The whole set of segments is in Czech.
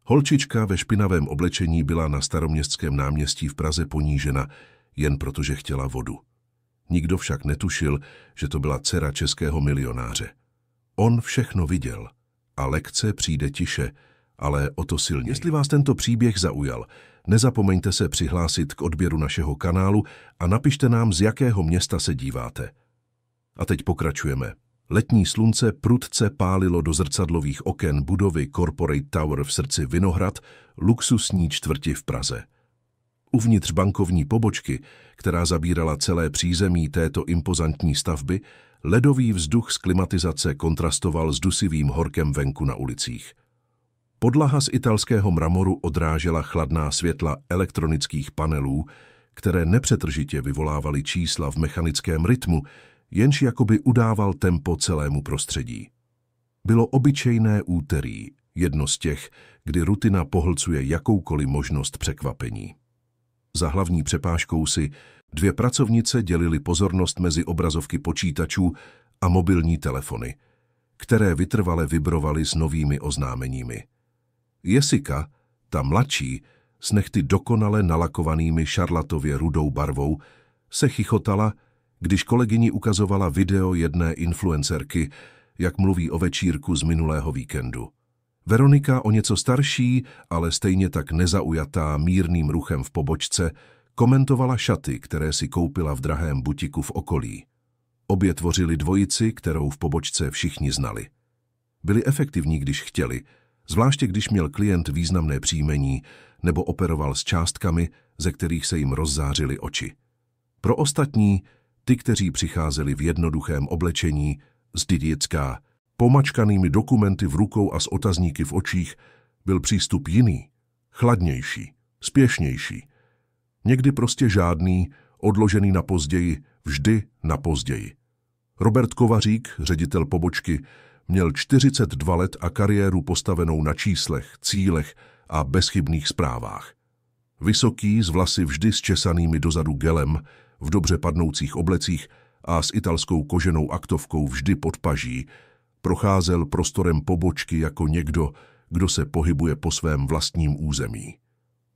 Holčička ve špinavém oblečení byla na Staroměstském náměstí v Praze ponížena, jen protože chtěla vodu. Nikdo však netušil, že to byla dcera českého milionáře. On všechno viděl a lekce přijde tiše, ale o to silněji. Jestli vás tento příběh zaujal, nezapomeňte se přihlásit k odběru našeho kanálu a napište nám, z jakého města se díváte. A teď pokračujeme. Letní slunce prudce pálilo do zrcadlových oken budovy Corporate Tower v srdci Vinohrad, luxusní čtvrti v Praze. Uvnitř bankovní pobočky, která zabírala celé přízemí této impozantní stavby, ledový vzduch z klimatizace kontrastoval s dusivým horkem venku na ulicích. Podlaha z italského mramoru odrážela chladná světla elektronických panelů, které nepřetržitě vyvolávaly čísla v mechanickém rytmu, jenž jakoby udával tempo celému prostředí. Bylo obyčejné úterý, jedno z těch, kdy rutina pohlcuje jakoukoliv možnost překvapení. Za hlavní přepážkou si dvě pracovnice dělily pozornost mezi obrazovky počítačů a mobilní telefony, které vytrvale vibrovaly s novými oznámeními. Jessica, ta mladší, s nehty dokonale nalakovanými šarlatově rudou barvou, se chichotala, když kolegyni ukazovala video jedné influencerky, jak mluví o večírku z minulého víkendu. Veronika, o něco starší, ale stejně tak nezaujatá mírným ruchem v pobočce, komentovala šaty, které si koupila v drahém butiku v okolí. Obě tvořili dvojici, kterou v pobočce všichni znali. Byli efektivní, když chtěli, zvláště když měl klient významné příjmení nebo operoval s částkami, ze kterých se jim rozzářily oči. Pro ostatní, ty, kteří přicházeli v jednoduchém oblečení, zdiděcká, pomačkanými dokumenty v rukou a s otazníky v očích, byl přístup jiný, chladnější, spěšnější. Někdy prostě žádný, odložený na později, vždy na později. Robert Kovařík, ředitel pobočky, měl 42 let a kariéru postavenou na číslech, cílech a bezchybných zprávách. Vysoký, s vlasy vždy zčesanými dozadu gelem, v dobře padnoucích oblecích a s italskou koženou aktovkou vždy pod paží, procházel prostorem pobočky jako někdo, kdo se pohybuje po svém vlastním území.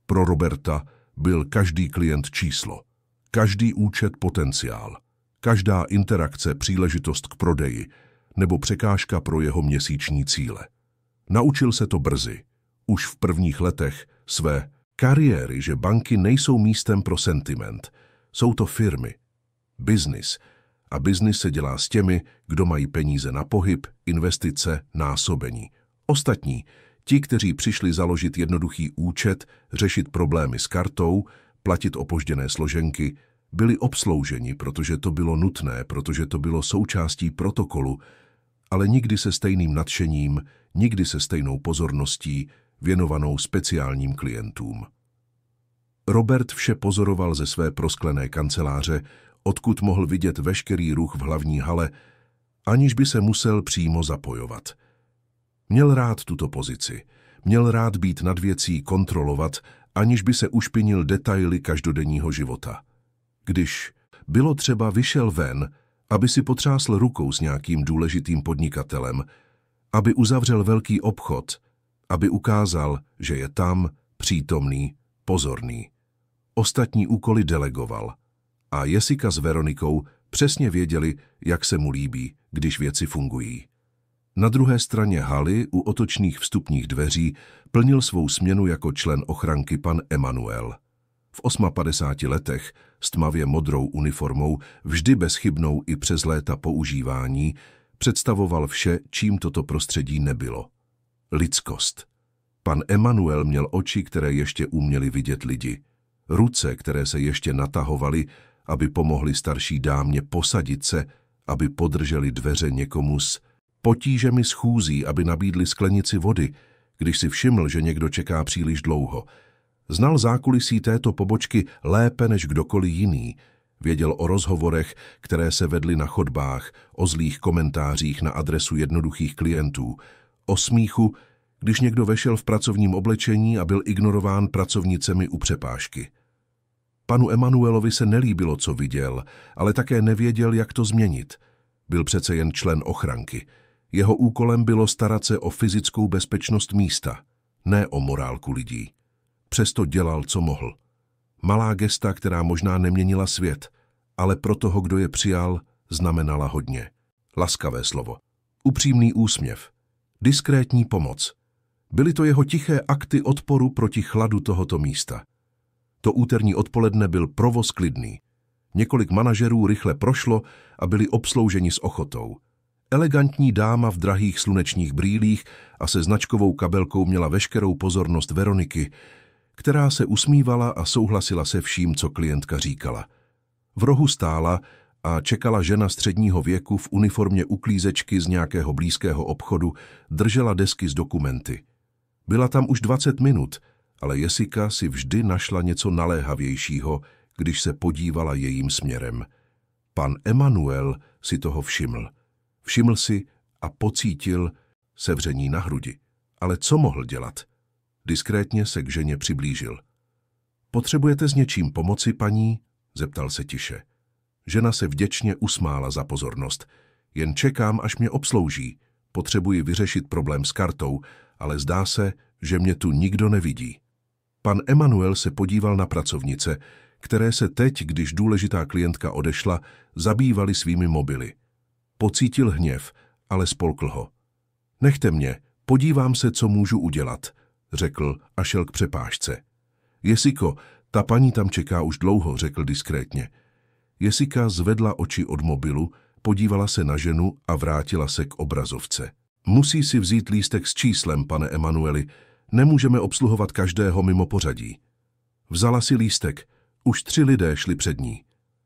Pro Roberta byl každý klient číslo, každý účet potenciál, každá interakce příležitost k prodeji nebo překážka pro jeho měsíční cíle. Naučil se to brzy, už v prvních letech své kariéry, že banky nejsou místem pro sentiment, jsou to firmy, biznis, a biznis se dělá s těmi, kdo mají peníze na pohyb, investice, násobení. Ostatní, ti, kteří přišli založit jednoduchý účet, řešit problémy s kartou, platit opožděné složenky, byli obslouženi, protože to bylo nutné, protože to bylo součástí protokolu, ale nikdy se stejným nadšením, nikdy se stejnou pozorností, věnovanou speciálním klientům. Robert vše pozoroval ze své prosklené kanceláře, odkud mohl vidět veškerý ruch v hlavní hale, aniž by se musel přímo zapojovat. Měl rád tuto pozici, měl rád být nad věcí, kontrolovat, aniž by se ušpinil detaily každodenního života. Když bylo třeba, vyšel ven, aby si potřásl rukou s nějakým důležitým podnikatelem, aby uzavřel velký obchod, aby ukázal, že je tam, přítomný, pozorný. Ostatní úkoly delegoval. A Jessica s Veronikou přesně věděli, jak se mu líbí, když věci fungují. Na druhé straně haly, u otočných vstupních dveří, plnil svou směnu jako člen ochranky pan Emanuel. V 58 letech, s tmavě modrou uniformou, vždy bezchybnou i přes léta používání, představoval vše, čím toto prostředí nebylo. Lidskost. Pan Emanuel měl oči, které ještě uměly vidět lidi, ruce, které se ještě natahovaly, aby pomohli starší dámě posadit se, aby podrželi dveře někomu s potížemi schůzí, aby nabídli sklenici vody, když si všiml, že někdo čeká příliš dlouho. Znal zákulisí této pobočky lépe než kdokoliv jiný. Věděl o rozhovorech, které se vedly na chodbách, o zlých komentářích na adresu jednoduchých klientů, o smíchu, když někdo vešel v pracovním oblečení a byl ignorován pracovnicemi u přepážky. Panu Emanuelovi se nelíbilo, co viděl, ale také nevěděl, jak to změnit. Byl přece jen člen ochranky. Jeho úkolem bylo starat se o fyzickou bezpečnost místa. ne o morálku lidí. Přesto dělal, co mohl. Malá gesta, která možná neměnila svět, ale pro toho, kdo je přijal, znamenala hodně. Laskavé slovo, upřímný úsměv, diskrétní pomoc. Byly to jeho tiché akty odporu proti chladu tohoto místa. To úterní odpoledne byl provoz klidný. Několik manažerů rychle prošlo a byli obslouženi s ochotou. Elegantní dáma v drahých slunečních brýlích a se značkovou kabelkou měla veškerou pozornost Veroniky, která se usmívala a souhlasila se vším, co klientka říkala. V rohu stála a čekala žena středního věku v uniformě uklízečky z nějakého blízkého obchodu, držela desky s dokumenty. Byla tam už 20 minut, ale Jessica si vždy našla něco naléhavějšího, když se podívala jejím směrem. Pan Emanuel si toho všiml. Všiml si a pocítil sevření na hrudi. Ale co mohl dělat? Diskrétně se k ženě přiblížil. Potřebujete s něčím pomoci, paní? Zeptal se tiše. Žena se vděčně usmála za pozornost. Jen čekám, až mě obslouží. Potřebuji vyřešit problém s kartou, ale zdá se, že mě tu nikdo nevidí. Pan Emanuel se podíval na pracovnice, které se teď, když důležitá klientka odešla, zabývaly svými mobily. Pocítil hněv, ale spolkl ho. Nechte mě, podívám se, co můžu udělat, řekl a šel k přepážce. Jessico, ta paní tam čeká už dlouho, řekl diskrétně. Jessica zvedla oči od mobilu, podívala se na ženu a vrátila se k obrazovce. Musí si vzít lístek s číslem, pane Emanueli, nemůžeme obsluhovat každého mimo pořadí. Vzala si lístek, už 3 lidé šli před ní.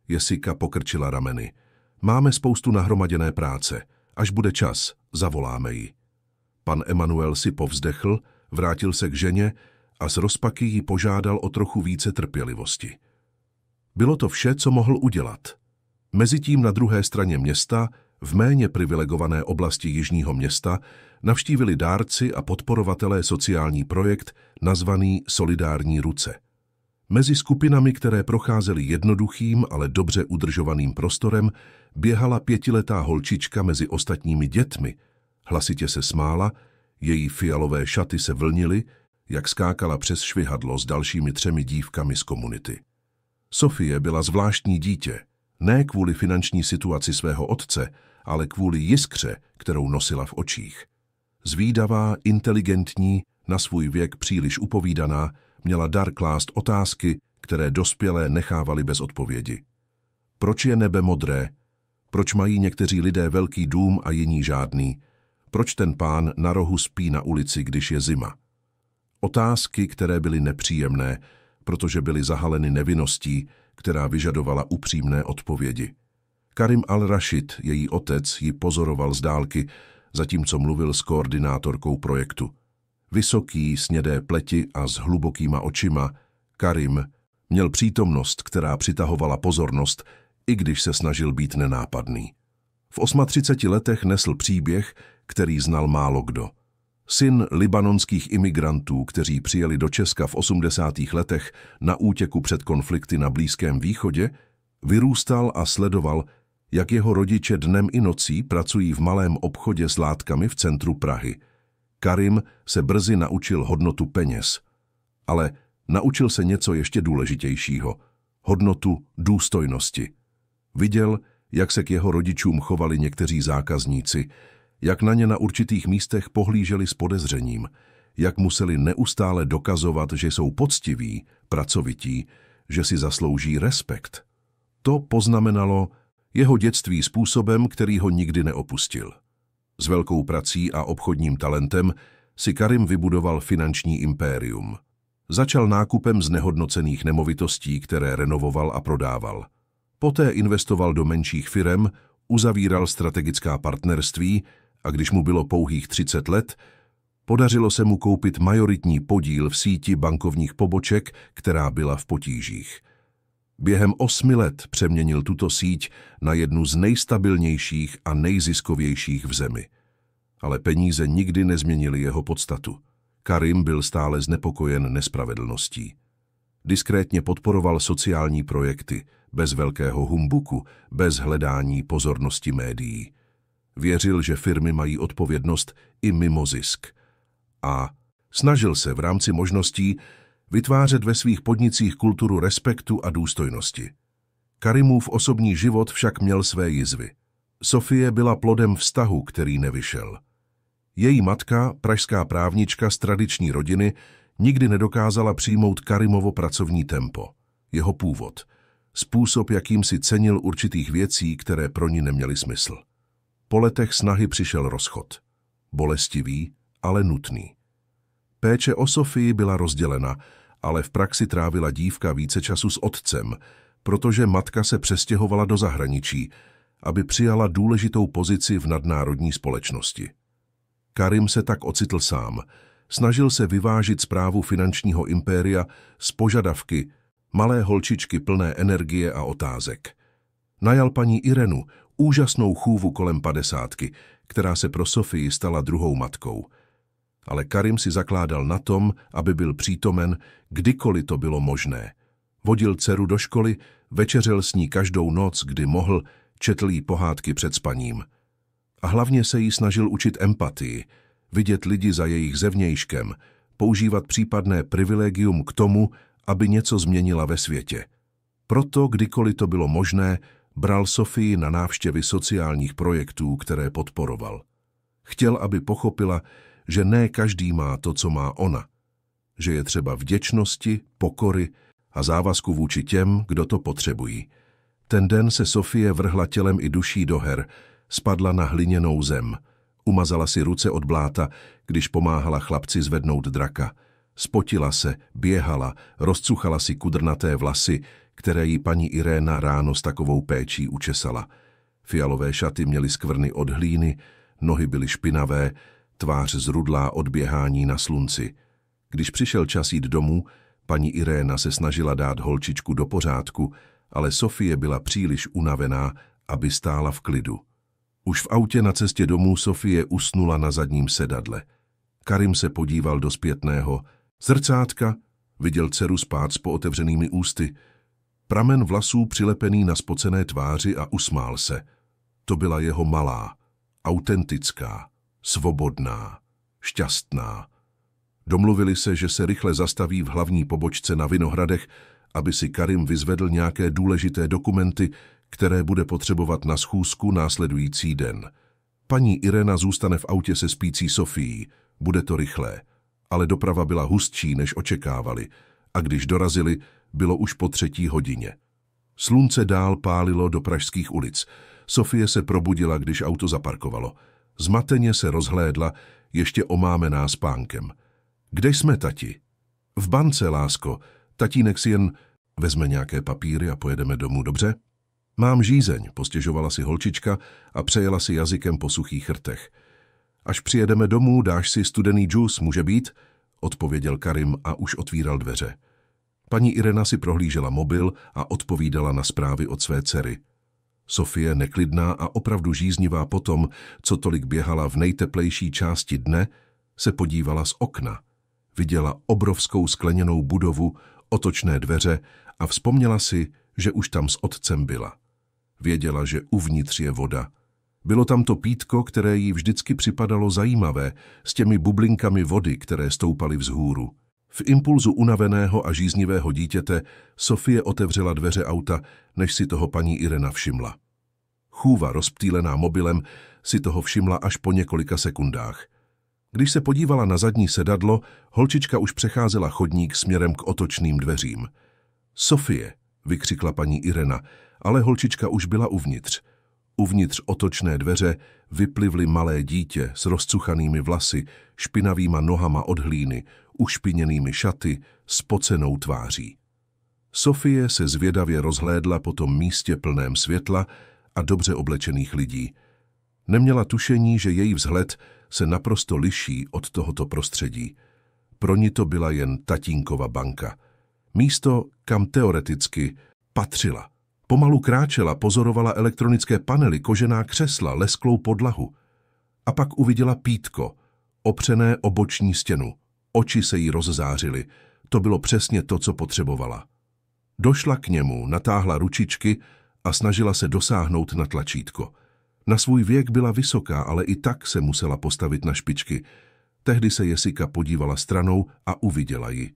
Jessica pokrčila rameny. Máme spoustu nahromaděné práce, až bude čas, zavoláme ji. Pan Emanuel si povzdechl, vrátil se k ženě a z rozpaky jí požádal o trochu více trpělivosti. Bylo to vše, co mohl udělat. Mezitím na druhé straně města, v méně privilegované oblasti jižního města, navštívili dárci a podporovatelé sociální projekt nazvaný Solidární ruce. Mezi skupinami, které procházely jednoduchým, ale dobře udržovaným prostorem, běhala 5letá holčička mezi ostatními dětmi. Hlasitě se smála, její fialové šaty se vlnily, jak skákala přes švihadlo s dalšími 3 dívkami z komunity. Sofie byla zvláštní dítě, ne kvůli finanční situaci svého otce, ale kvůli jiskře, kterou nosila v očích. Zvídavá, inteligentní, na svůj věk příliš upovídaná, měla dar klást otázky, které dospělé nechávali bez odpovědi. Proč je nebe modré? Proč mají někteří lidé velký dům a jiní žádný? Proč ten pán na rohu spí na ulici, když je zima? Otázky, které byly nepříjemné, protože byly zahaleny nevinností, která vyžadovala upřímné odpovědi. Karim al-Rashid, její otec, ji pozoroval z dálky, zatímco mluvil s koordinátorkou projektu. Vysoký, snědé pleti a s hlubokýma očima, Karim měl přítomnost, která přitahovala pozornost, i když se snažil být nenápadný. V 38 letech nesl příběh, který znal málo kdo. Syn libanonských imigrantů, kteří přijeli do Česka v 80. letech na útěku před konflikty na Blízkém východě, vyrůstal a sledoval, jak jeho rodiče dnem i nocí pracují v malém obchodě s látkami v centru Prahy. Karim se brzy naučil hodnotu peněz, ale naučil se něco ještě důležitějšího – hodnotu důstojnosti. Viděl, jak se k jeho rodičům chovali někteří zákazníci, jak na ně na určitých místech pohlíželi s podezřením, jak museli neustále dokazovat, že jsou poctiví, pracovití, že si zaslouží respekt. To poznamenalo jeho dětství způsobem, který ho nikdy neopustil. S velkou prací a obchodním talentem si Karim vybudoval finanční impérium. Začal nákupem znehodnocených nemovitostí, které renovoval a prodával. Poté investoval do menších firem, uzavíral strategická partnerství a když mu bylo pouhých 30 let, podařilo se mu koupit majoritní podíl v síti bankovních poboček, která byla v potížích. Během 8 let přeměnil tuto síť na jednu z nejstabilnějších a nejziskovějších v zemi. Ale peníze nikdy nezměnily jeho podstatu. Karim byl stále znepokojen nespravedlností. Diskrétně podporoval sociální projekty, bez velkého humbuku, bez hledání pozornosti médií. Věřil, že firmy mají odpovědnost i mimo zisk. A Snažil se v rámci možností vytvářet ve svých podnicích kulturu respektu a důstojnosti. Karimův osobní život však měl své jizvy. Sofie byla plodem vztahu, který nevyšel. Její matka, pražská právnička z tradiční rodiny, nikdy nedokázala přijmout Karimovo pracovní tempo, jeho původ, způsob, jakým si cenil určitých věcí, které pro ní neměly smysl. Po letech snahy přišel rozchod. Bolestivý, ale nutný. Péče o Sofii byla rozdělena, ale v praxi trávila dívka více času s otcem, protože matka se přestěhovala do zahraničí, aby přijala důležitou pozici v nadnárodní společnosti. Karim se tak ocitl sám. Snažil se vyvážit správu finančního impéria z požadavky malé holčičky plné energie a otázek. Najal paní Irenu, úžasnou chůvu kolem 50, která se pro Sofii stala druhou matkou. Ale Karim si zakládal na tom, aby byl přítomen, kdykoliv to bylo možné. Vodil dceru do školy, večeřel s ní každou noc, kdy mohl, četl jí pohádky před spaním. A hlavně se jí snažil učit empatii, vidět lidi za jejich zevnějškem, používat případné privilegium k tomu, aby něco změnila ve světě. Proto, kdykoliv to bylo možné, bral Sofii na návštěvy sociálních projektů, které podporoval. Chtěl, aby pochopila, že ne každý má to, co má ona, že je třeba vděčnosti, pokory a závazku vůči těm, kdo to potřebují. Ten den se Sofie vrhla tělem i duší do her, spadla na hliněnou zem, umazala si ruce od bláta, když pomáhala chlapci zvednout draka. Spotila se, běhala, rozcuchala si kudrnaté vlasy, které jí paní Iréna ráno s takovou péčí učesala. Fialové šaty měly skvrny od hlíny, nohy byly špinavé, tvář zrudlá od běhání na slunci. Když přišel čas jít domů, paní Iréna se snažila dát holčičku do pořádku, ale Sofie byla příliš unavená, aby stála v klidu. Už v autě na cestě domů Sofie usnula na zadním sedadle. Karim se podíval do zpětného zrcátka, viděl dceru spát s pootevřenými ústy, pramen vlasů přilepený na spocené tváři a usmál se. To byla jeho malá, autentická, svobodná, šťastná. Domluvili se, že se rychle zastaví v hlavní pobočce na Vinohradech, aby si Karim vyzvedl nějaké důležité dokumenty, které bude potřebovat na schůzku následující den. Paní Irena zůstane v autě se spící Sofií, bude to rychlé, ale doprava byla hustší, než očekávali, a když dorazili, bylo už po 3. hodině. Slunce dál pálilo do pražských ulic. Sofie se probudila, když auto zaparkovalo. Zmateně se rozhlédla, ještě omámená spánkem. Kde jsme, tati? V bance, lásko. Tatínek si jen vezme nějaké papíry a pojedeme domů, dobře? Mám žízeň, postěžovala si holčička a přejela si jazykem po suchých rtech. Až přijedeme domů, dáš si studený džus, může být? Odpověděl Karim a už otvíral dveře. Paní Irena si prohlížela mobil a odpovídala na zprávy od své dcery. Sofie, neklidná a opravdu žíznivá potom, co tolik běhala v nejteplejší části dne, se podívala z okna. Viděla obrovskou skleněnou budovu, otočné dveře a vzpomněla si, že už tam s otcem byla. Věděla, že uvnitř je voda. Bylo tam to pítko, které jí vždycky připadalo zajímavé, s těmi bublinkami vody, které stoupaly vzhůru. V impulzu unaveného a žíznivého dítěte Sofie otevřela dveře auta, než si toho paní Irena všimla. Chůva, rozptýlená mobilem, si toho všimla až po několika sekundách. Když se podívala na zadní sedadlo, holčička už přecházela chodník směrem k otočným dveřím. Sofie, vykřikla paní Irena, ale holčička už byla uvnitř. Uvnitř otočné dveře vyplivly malé dítě s rozcuchanými vlasy, špinavýma nohama od hlíny, ušpiněnými šaty, spocenou tváří. Sofie se zvědavě rozhlédla po tom místě plném světla a dobře oblečených lidí. Neměla tušení, že její vzhled se naprosto liší od tohoto prostředí. Pro ní to byla jen tatínkova banka. Místo, kam teoreticky patřila. Pomalu kráčela, pozorovala elektronické panely, kožená křesla, lesklou podlahu. A pak uviděla pítko, opřené o boční stěnu. Oči se jí rozzářily. To bylo přesně to, co potřebovala. Došla k němu, natáhla ručičky a snažila se dosáhnout na tlačítko. Na svůj věk byla vysoká, ale i tak se musela postavit na špičky. Tehdy se Jessica podívala stranou a uviděla ji.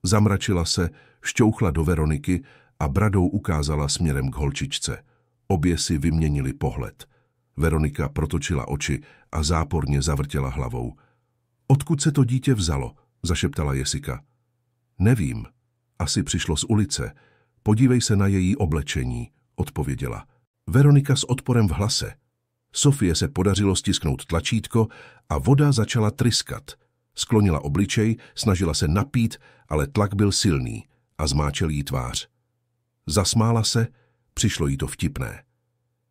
Zamračila se, šťouchla do Veroniky a bradou ukázala směrem k holčičce. Obě si vyměnili pohled. Veronika protočila oči a záporně zavrtěla hlavou. Odkud se to dítě vzalo? Zašeptala Jessica. Nevím. Asi přišlo z ulice. Podívej se na její oblečení, odpověděla. Veronika s odporem v hlase. Sofie se podařilo stisknout tlačítko a voda začala tryskat. Sklonila obličej, snažila se napít, ale tlak byl silný a zmáčel jí tvář. Zasmála se, přišlo jí to vtipné.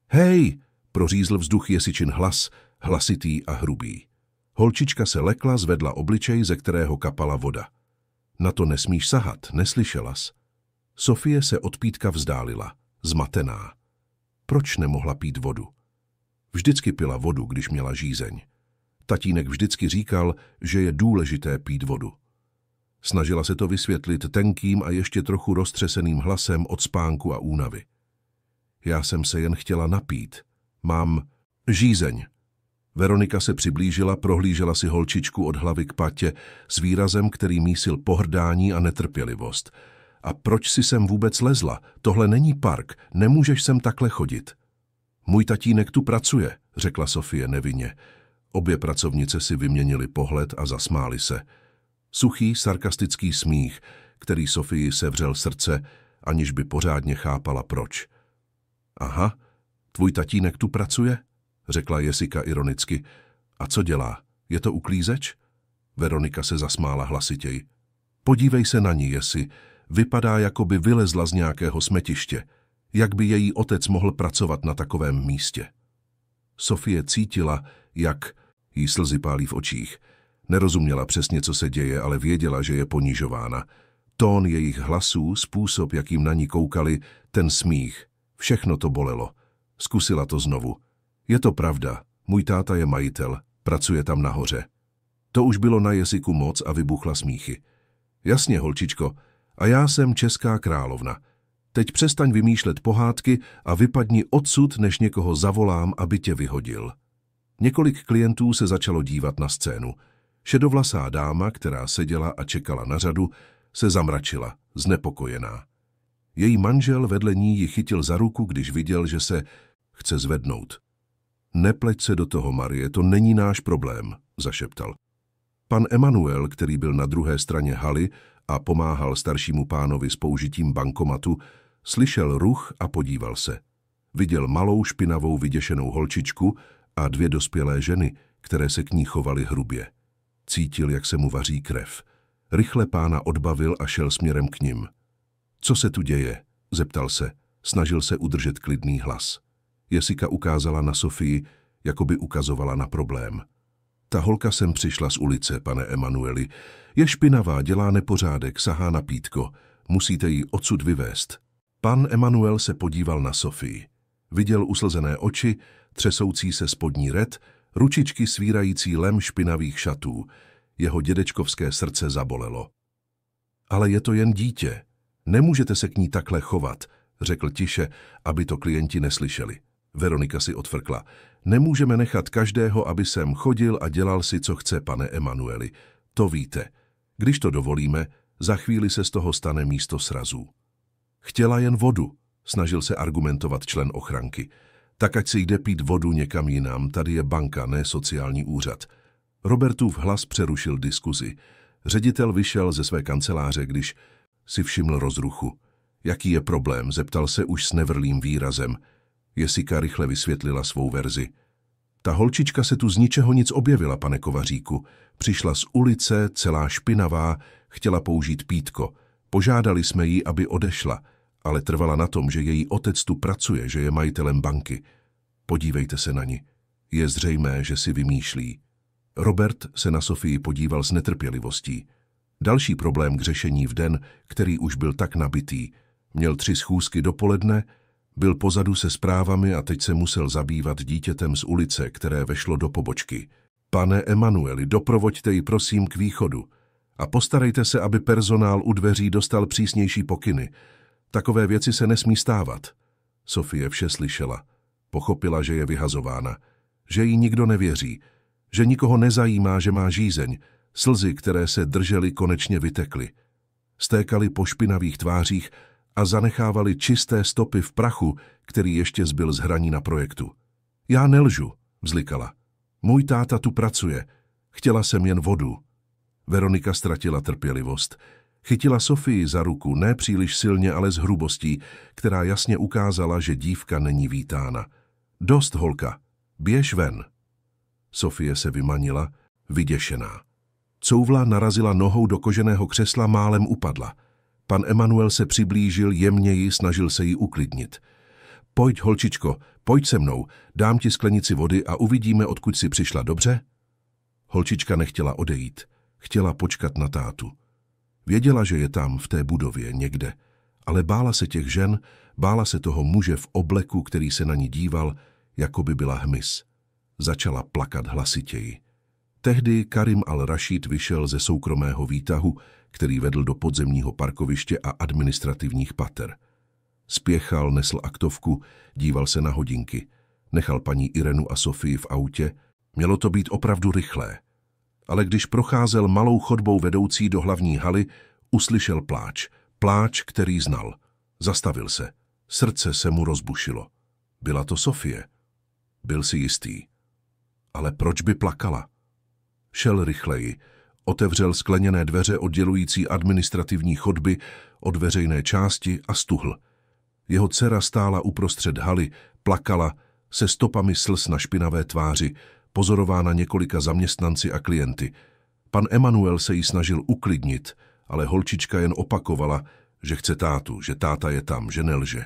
Hej, prořízl vzduch Jesičin hlas, hlasitý a hrubý. Holčička se lekla, zvedla obličej, ze kterého kapala voda. Na to nesmíš sahat, neslyšelas. Sofie se od pítka vzdálila, zmatená. Proč nemohla pít vodu? Vždycky pila vodu, když měla žízeň. Tatínek vždycky říkal, že je důležité pít vodu. Snažila se to vysvětlit tenkým a ještě trochu roztřeseným hlasem od spánku a únavy. Já jsem se jen chtěla napít. Mám žízeň. Veronika se přiblížila, prohlížela si holčičku od hlavy k patě s výrazem, který mísil pohrdání a netrpělivost. A proč si sem vůbec lezla? Tohle není park, nemůžeš sem takhle chodit. Můj tatínek tu pracuje, řekla Sofie nevinně. Obě pracovnice si vyměnili pohled a zasmály se. Suchý, sarkastický smích, který Sofii sevřel srdce, aniž by pořádně chápala proč. Aha, tvůj tatínek tu pracuje? Řekla Jessica ironicky. A co dělá? Je to uklízeč? Veronika se zasmála hlasitěji. Podívej se na ní, Jessi. Vypadá, jako by vylezla z nějakého smetiště. Jak by její otec mohl pracovat na takovém místě? Sofie cítila, jak jí slzy pálí v očích. Nerozuměla přesně, co se děje, ale věděla, že je ponižována. Tón jejich hlasů, způsob, jakým na ní koukali, ten smích. Všechno to bolelo. Zkusila to znovu. Je to pravda, můj táta je majitel, pracuje tam nahoře. To už bylo na Jessiku moc a vybuchla smíchy. Jasně, holčičko, a já jsem česká královna. Teď přestaň vymýšlet pohádky a vypadni odsud, než někoho zavolám, aby tě vyhodil. Několik klientů se začalo dívat na scénu. Šedovlasá dáma, která seděla a čekala na řadu, se zamračila, znepokojená. Její manžel vedle ní ji chytil za ruku, když viděl, že se chce zvednout. Nepleť se do toho, Marie, to není náš problém, zašeptal. Pan Emanuel, který byl na druhé straně haly a pomáhal staršímu pánovi s použitím bankomatu, slyšel ruch a podíval se. Viděl malou špinavou vyděšenou holčičku a dvě dospělé ženy, které se k ní chovaly hrubě. Cítil, jak se mu vaří krev. Rychle pána odbavil a šel směrem k nim. Co se tu děje? Zeptal se. Snažil se udržet klidný hlas. Jessica ukázala na Sofii, jako by ukazovala na problém. Ta holka sem přišla z ulice, pane Emanueli. Je špinavá, dělá nepořádek, sahá na pítko. Musíte ji odsud vyvést. Pan Emanuel se podíval na Sofii. Viděl uslzené oči, třesoucí se spodní red, ručičky svírající lem špinavých šatů. Jeho dědečkovské srdce zabolelo. Ale je to jen dítě. Nemůžete se k ní takhle chovat, řekl tiše, aby to klienti neslyšeli. Veronika si odfrkla. Nemůžeme nechat každého, aby sem chodil a dělal si, co chce, pane Emanueli. To víte. Když to dovolíme, za chvíli se z toho stane místo srazů. Chtěla jen vodu, snažil se argumentovat člen ochranky. Tak ať si jde pít vodu někam jinam, tady je banka, ne sociální úřad. Robertův hlas přerušil diskuzi. Ředitel vyšel ze své kanceláře, když si všiml rozruchu. Jaký je problém, zeptal se už s nevrlým výrazem. Jessica rychle vysvětlila svou verzi. Ta holčička se tu z ničeho nic objevila, pane Kovaříku. Přišla z ulice, celá špinavá, chtěla použít pítko. Požádali jsme ji, aby odešla, ale trvala na tom, že její otec tu pracuje, že je majitelem banky. Podívejte se na ni. Je zřejmé, že si vymýšlí. Robert se na Sofii podíval s netrpělivostí. Další problém k řešení v den, který už byl tak nabitý. Měl 3 schůzky dopoledne, byl pozadu se zprávami a teď se musel zabývat dítětem z ulice, které vešlo do pobočky. Pane Emanueli, doprovoďte ji prosím k východu a postarejte se, aby personál u dveří dostal přísnější pokyny. Takové věci se nesmí stávat. Sofie vše slyšela. Pochopila, že je vyhazována, že jí nikdo nevěří. Že nikoho nezajímá, že má žízeň. Slzy, které se držely, konečně vytekly. Stékaly po špinavých tvářích a zanechávaly čisté stopy v prachu, který ještě zbyl z hraní na projektu. Já nelžu, vzlikala. Můj táta tu pracuje. Chtěla jsem jen vodu. Veronika ztratila trpělivost. Chytila Sofii za ruku, ne příliš silně, ale s hrubostí, která jasně ukázala, že dívka není vítána. Dost, holka, běž ven. Sofie se vymanila, vyděšená. Couvla narazila nohou do koženého křesla, málem upadla. Pan Emanuel se přiblížil jemněji, snažil se jí uklidnit. Pojď, holčičko, pojď se mnou, dám ti sklenici vody a uvidíme, odkud si přišla, dobře? Holčička nechtěla odejít, chtěla počkat na tátu. Věděla, že je tam, v té budově, někde, ale bála se těch žen, bála se toho muže v obleku, který se na ní díval, jako by byla hmyz. Začala plakat hlasitěji. Tehdy Karim al-Rašíd vyšel ze soukromého výtahu, který vedl do podzemního parkoviště a administrativních pater. Spěchal, nesl aktovku, díval se na hodinky. Nechal paní Irenu a Sofii v autě. Mělo to být opravdu rychlé. Ale když procházel malou chodbou vedoucí do hlavní haly, uslyšel pláč. Pláč, který znal. Zastavil se. Srdce se mu rozbušilo. Byla to Sofie. Byl si jistý. Ale proč by plakala? Šel rychleji. Otevřel skleněné dveře oddělující administrativní chodby od veřejné části a stuhl. Jeho dcera stála uprostřed haly, plakala, se stopami slz na špinavé tváři, pozorována několika zaměstnanci a klienty. Pan Emanuel se jí snažil uklidnit, ale holčička jen opakovala, že chce tátu, že táta je tam, že nelže.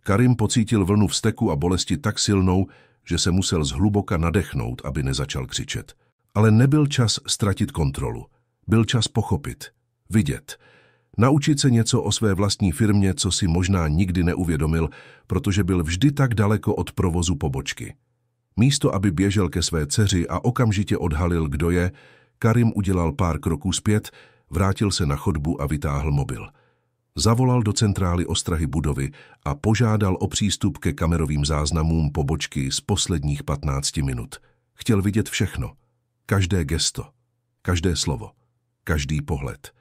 Karim pocítil vlnu vzteku a bolesti tak silnou, že se musel zhluboka nadechnout, aby nezačal křičet. Ale nebyl čas ztratit kontrolu. Byl čas pochopit, vidět. Naučit se něco o své vlastní firmě, co si možná nikdy neuvědomil, protože byl vždy tak daleko od provozu pobočky. Místo, aby běžel ke své dceři a okamžitě odhalil, kdo je, Karim udělal pár kroků zpět, vrátil se na chodbu a vytáhl mobil. Zavolal do centrály ostrahy budovy a požádal o přístup ke kamerovým záznamům pobočky z posledních 15 minut. Chtěl vidět všechno. Každé gesto, každé slovo, každý pohled.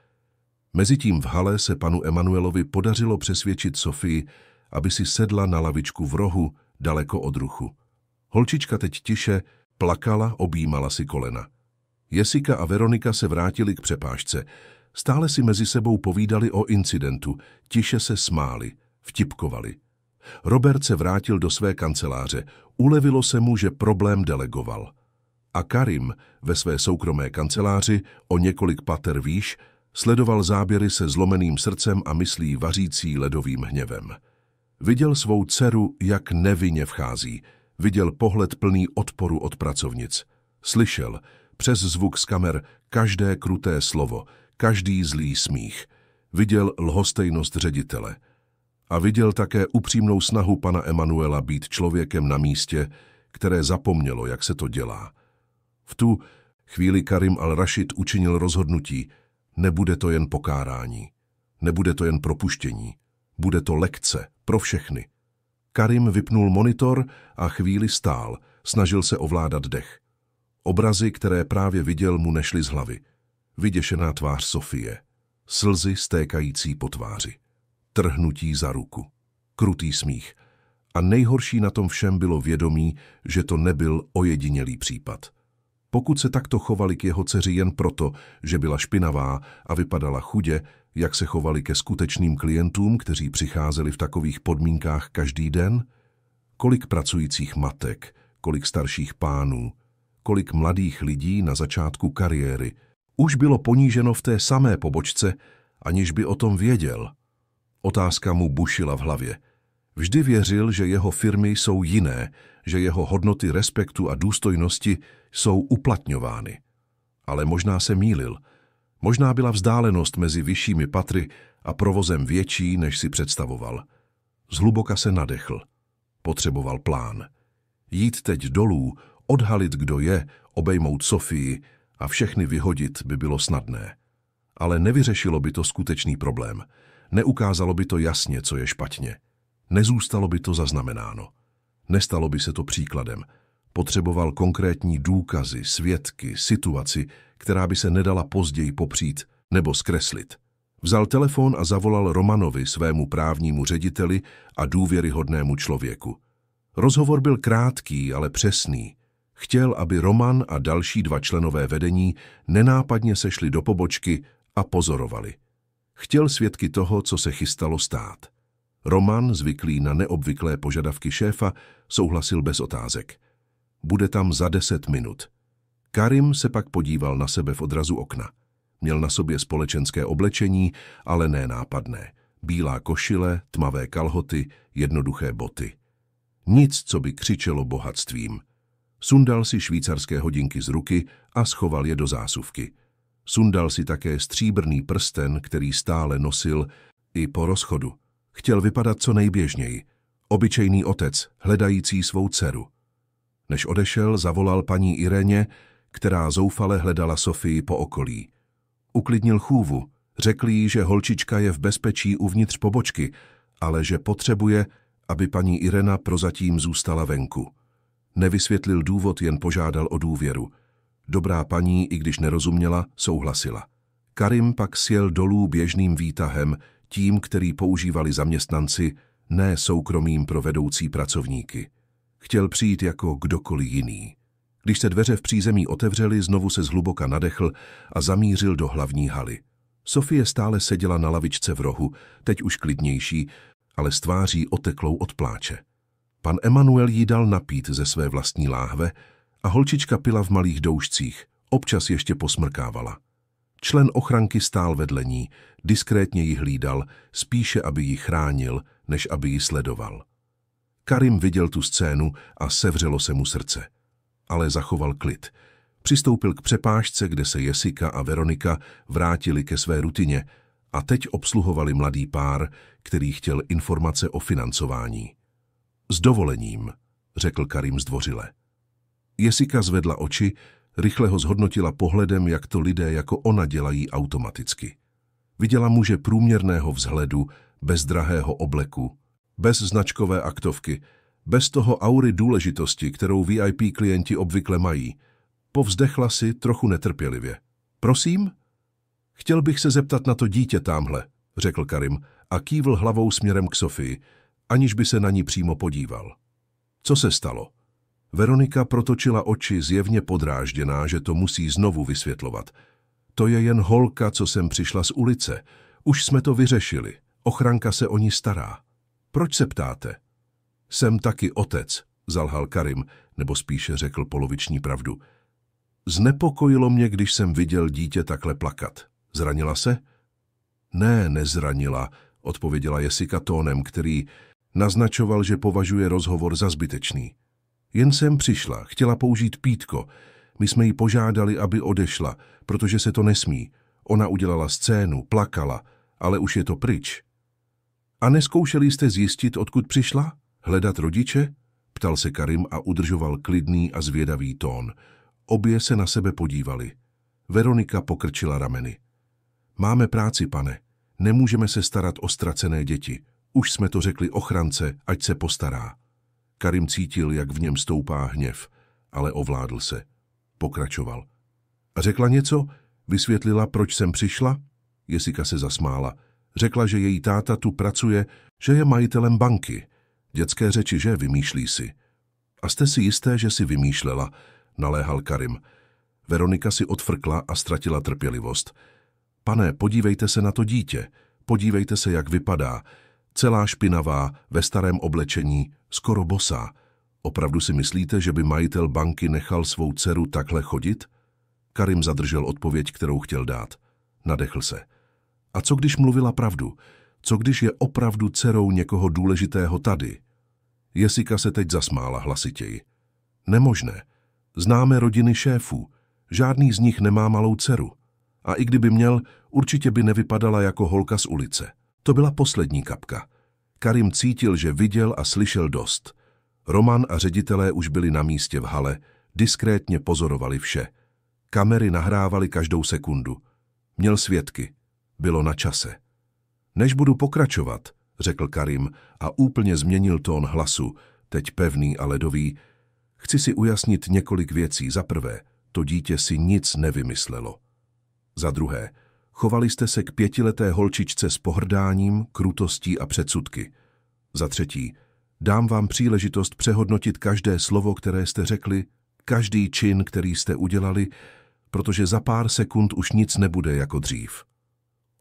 Mezitím v hale se panu Emanuelovi podařilo přesvědčit Sofii, aby si sedla na lavičku v rohu, daleko od ruchu. Holčička teď tiše plakala, objímala si kolena. Jessica a Veronika se vrátili k přepážce. Stále si mezi sebou povídali o incidentu, tiše se smáli, vtipkovali. Robert se vrátil do své kanceláře, ulevilo se mu, že problém delegoval. A Karim ve své soukromé kanceláři o několik pater výš sledoval záběry se zlomeným srdcem a myslí vařící ledovým hněvem. Viděl svou dceru, jak nevinně vchází, viděl pohled plný odporu od pracovnic. Slyšel přes zvuk z kamer každé kruté slovo, každý zlý smích. Viděl lhostejnost ředitele. A viděl také upřímnou snahu pana Emanuela být člověkem na místě, které zapomnělo, jak se to dělá. V tu chvíli Karim al-Rašíd učinil rozhodnutí. Nebude to jen pokárání. Nebude to jen propuštění. Bude to lekce pro všechny. Karim vypnul monitor a chvíli stál. Snažil se ovládat dech. Obrazy, které právě viděl, mu nešly z hlavy. Vyděšená tvář Sofie. Slzy stékající po tváři. Trhnutí za ruku. Krutý smích. A nejhorší na tom všem bylo vědomí, že to nebyl ojedinělý případ. Pokud se takto chovali k jeho dceři jen proto, že byla špinavá a vypadala chudě, jak se chovali ke skutečným klientům, kteří přicházeli v takových podmínkách každý den? Kolik pracujících matek, kolik starších pánů, kolik mladých lidí na začátku kariéry už bylo poníženo v té samé pobočce, aniž by o tom věděl. Otázka mu bušila v hlavě. Vždy věřil, že jeho firmy jsou jiné, že jeho hodnoty respektu a důstojnosti jsou uplatňovány. Ale možná se mýlil. Možná byla vzdálenost mezi vyššími patry a provozem větší, než si představoval. Zhluboka se nadechl. Potřeboval plán. Jít teď dolů, odhalit, kdo je, obejmout Sofii a všechny vyhodit by bylo snadné. Ale nevyřešilo by to skutečný problém. Neukázalo by to jasně, co je špatně. Nezůstalo by to zaznamenáno. Nestalo by se to příkladem. Potřeboval konkrétní důkazy, svědky, situaci, která by se nedala později popřít nebo zkreslit. Vzal telefon a zavolal Romanovi, svému právnímu řediteli a důvěryhodnému člověku. Rozhovor byl krátký, ale přesný. Chtěl, aby Roman a další 2 členové vedení nenápadně sešli do pobočky a pozorovali. Chtěl svědky toho, co se chystalo stát. Roman, zvyklý na neobvyklé požadavky šéfa, souhlasil bez otázek. Bude tam za 10 minut. Karim se pak podíval na sebe v odrazu okna. Měl na sobě společenské oblečení, ale ne nápadné. Bílá košile, tmavé kalhoty, jednoduché boty. Nic, co by křičelo bohatstvím. Sundal si švýcarské hodinky z ruky a schoval je do zásuvky. Sundal si také stříbrný prsten, který stále nosil i po rozchodu. Chtěl vypadat co nejběžněji. Obyčejný otec, hledající svou dceru. Než odešel, zavolal paní Ireně, která zoufale hledala Sofii po okolí. Uklidnil chůvu, řekl jí, že holčička je v bezpečí uvnitř pobočky, ale že potřebuje, aby paní Irena prozatím zůstala venku. Nevysvětlil důvod, jen požádal o důvěru. Dobrá paní, i když nerozuměla, souhlasila. Karim pak sjel dolů běžným výtahem, tím, který používali zaměstnanci, ne soukromým pro vedoucí pracovníky. Chtěl přijít jako kdokoliv jiný. Když se dveře v přízemí otevřely, znovu se zhluboka nadechl a zamířil do hlavní haly. Sofie stále seděla na lavičce v rohu, teď už klidnější, ale s tváří oteklou od pláče. Pan Emanuel jí dal napít ze své vlastní láhve a holčička pila v malých doušcích, občas ještě posmrkávala. Člen ochranky stál vedle ní, diskrétně ji hlídal, spíše aby ji chránil, než aby ji sledoval. Karim viděl tu scénu a sevřelo se mu srdce. Ale zachoval klid. Přistoupil k přepážce, kde se Jessica a Veronika vrátili ke své rutině a teď obsluhovali mladý pár, který chtěl informace o financování. S dovolením, řekl Karim zdvořile. Jessica zvedla oči, rychle ho zhodnotila pohledem, jak to lidé jako ona dělají automaticky. Viděla muže průměrného vzhledu, bez drahého obleku, bez značkové aktovky, bez toho aury důležitosti, kterou VIP klienti obvykle mají. Povzdechla si trochu netrpělivě. Prosím? Chtěl bych se zeptat na to dítě támhle, řekl Karim a kývl hlavou směrem k Sofii, aniž by se na ní přímo podíval. Co se stalo? Veronika protočila oči, zjevně podrážděná, že to musí znovu vysvětlovat. To je jen holka, co sem přišla z ulice. Už jsme to vyřešili. Ochranka se o ní stará. Proč se ptáte? Jsem taky otec, zalhal Karim, nebo spíše řekl poloviční pravdu. Znepokojilo mě, když jsem viděl dítě takhle plakat. Zranila se? Ne, nezranila, odpověděla Jessica tónem, který naznačoval, že považuje rozhovor za zbytečný. Jen jsem přišla, chtěla použít pítko. My jsme ji požádali, aby odešla, protože se to nesmí. Ona udělala scénu, plakala, ale už je to pryč. A neskoušeli jste zjistit, odkud přišla? Hledat rodiče? Ptal se Karim a udržoval klidný a zvědavý tón. Obě se na sebe podívali. Veronika pokrčila rameny. Máme práci, pane. Nemůžeme se starat o ztracené děti. Už jsme to řekli ochrance, ať se postará. Karim cítil, jak v něm stoupá hněv, ale ovládl se. Pokračoval. A řekla něco? Vysvětlila, proč jsem přišla? Jessica se zasmála. Řekla, že její táta tu pracuje, že je majitelem banky. Dětské řeči, že vymýšlí si. A jste si jisté, že si vymýšlela, naléhal Karim. Veronika si odfrkla a ztratila trpělivost. Pane, podívejte se na to dítě. Podívejte se, jak vypadá. Celá špinavá, ve starém oblečení, skoro bosá. Opravdu si myslíte, že by majitel banky nechal svou dceru takhle chodit? Karim zadržel odpověď, kterou chtěl dát. Nadechl se. A co když mluvila pravdu? Co když je opravdu dcerou někoho důležitého tady? Jessica se teď zasmála hlasitěji. Nemožné. Známe rodiny šéfů. Žádný z nich nemá malou dceru. A i kdyby měl, určitě by nevypadala jako holka z ulice. To byla poslední kapka. Karim cítil, že viděl a slyšel dost. Roman a ředitelé už byli na místě v hale, diskrétně pozorovali vše. Kamery nahrávaly každou sekundu. Měl svědky. Bylo na čase. Než budu pokračovat, řekl Karim a úplně změnil tón hlasu, teď pevný a ledový, Chci si ujasnit několik věcí. Za prvé, to dítě si nic nevymyslelo. Za druhé, chovali jste se k 5leté holčičce s pohrdáním, krutostí a předsudky. Za třetí, dám vám příležitost přehodnotit každé slovo, které jste řekli, každý čin, který jste udělali, protože za pár sekund už nic nebude jako dřív.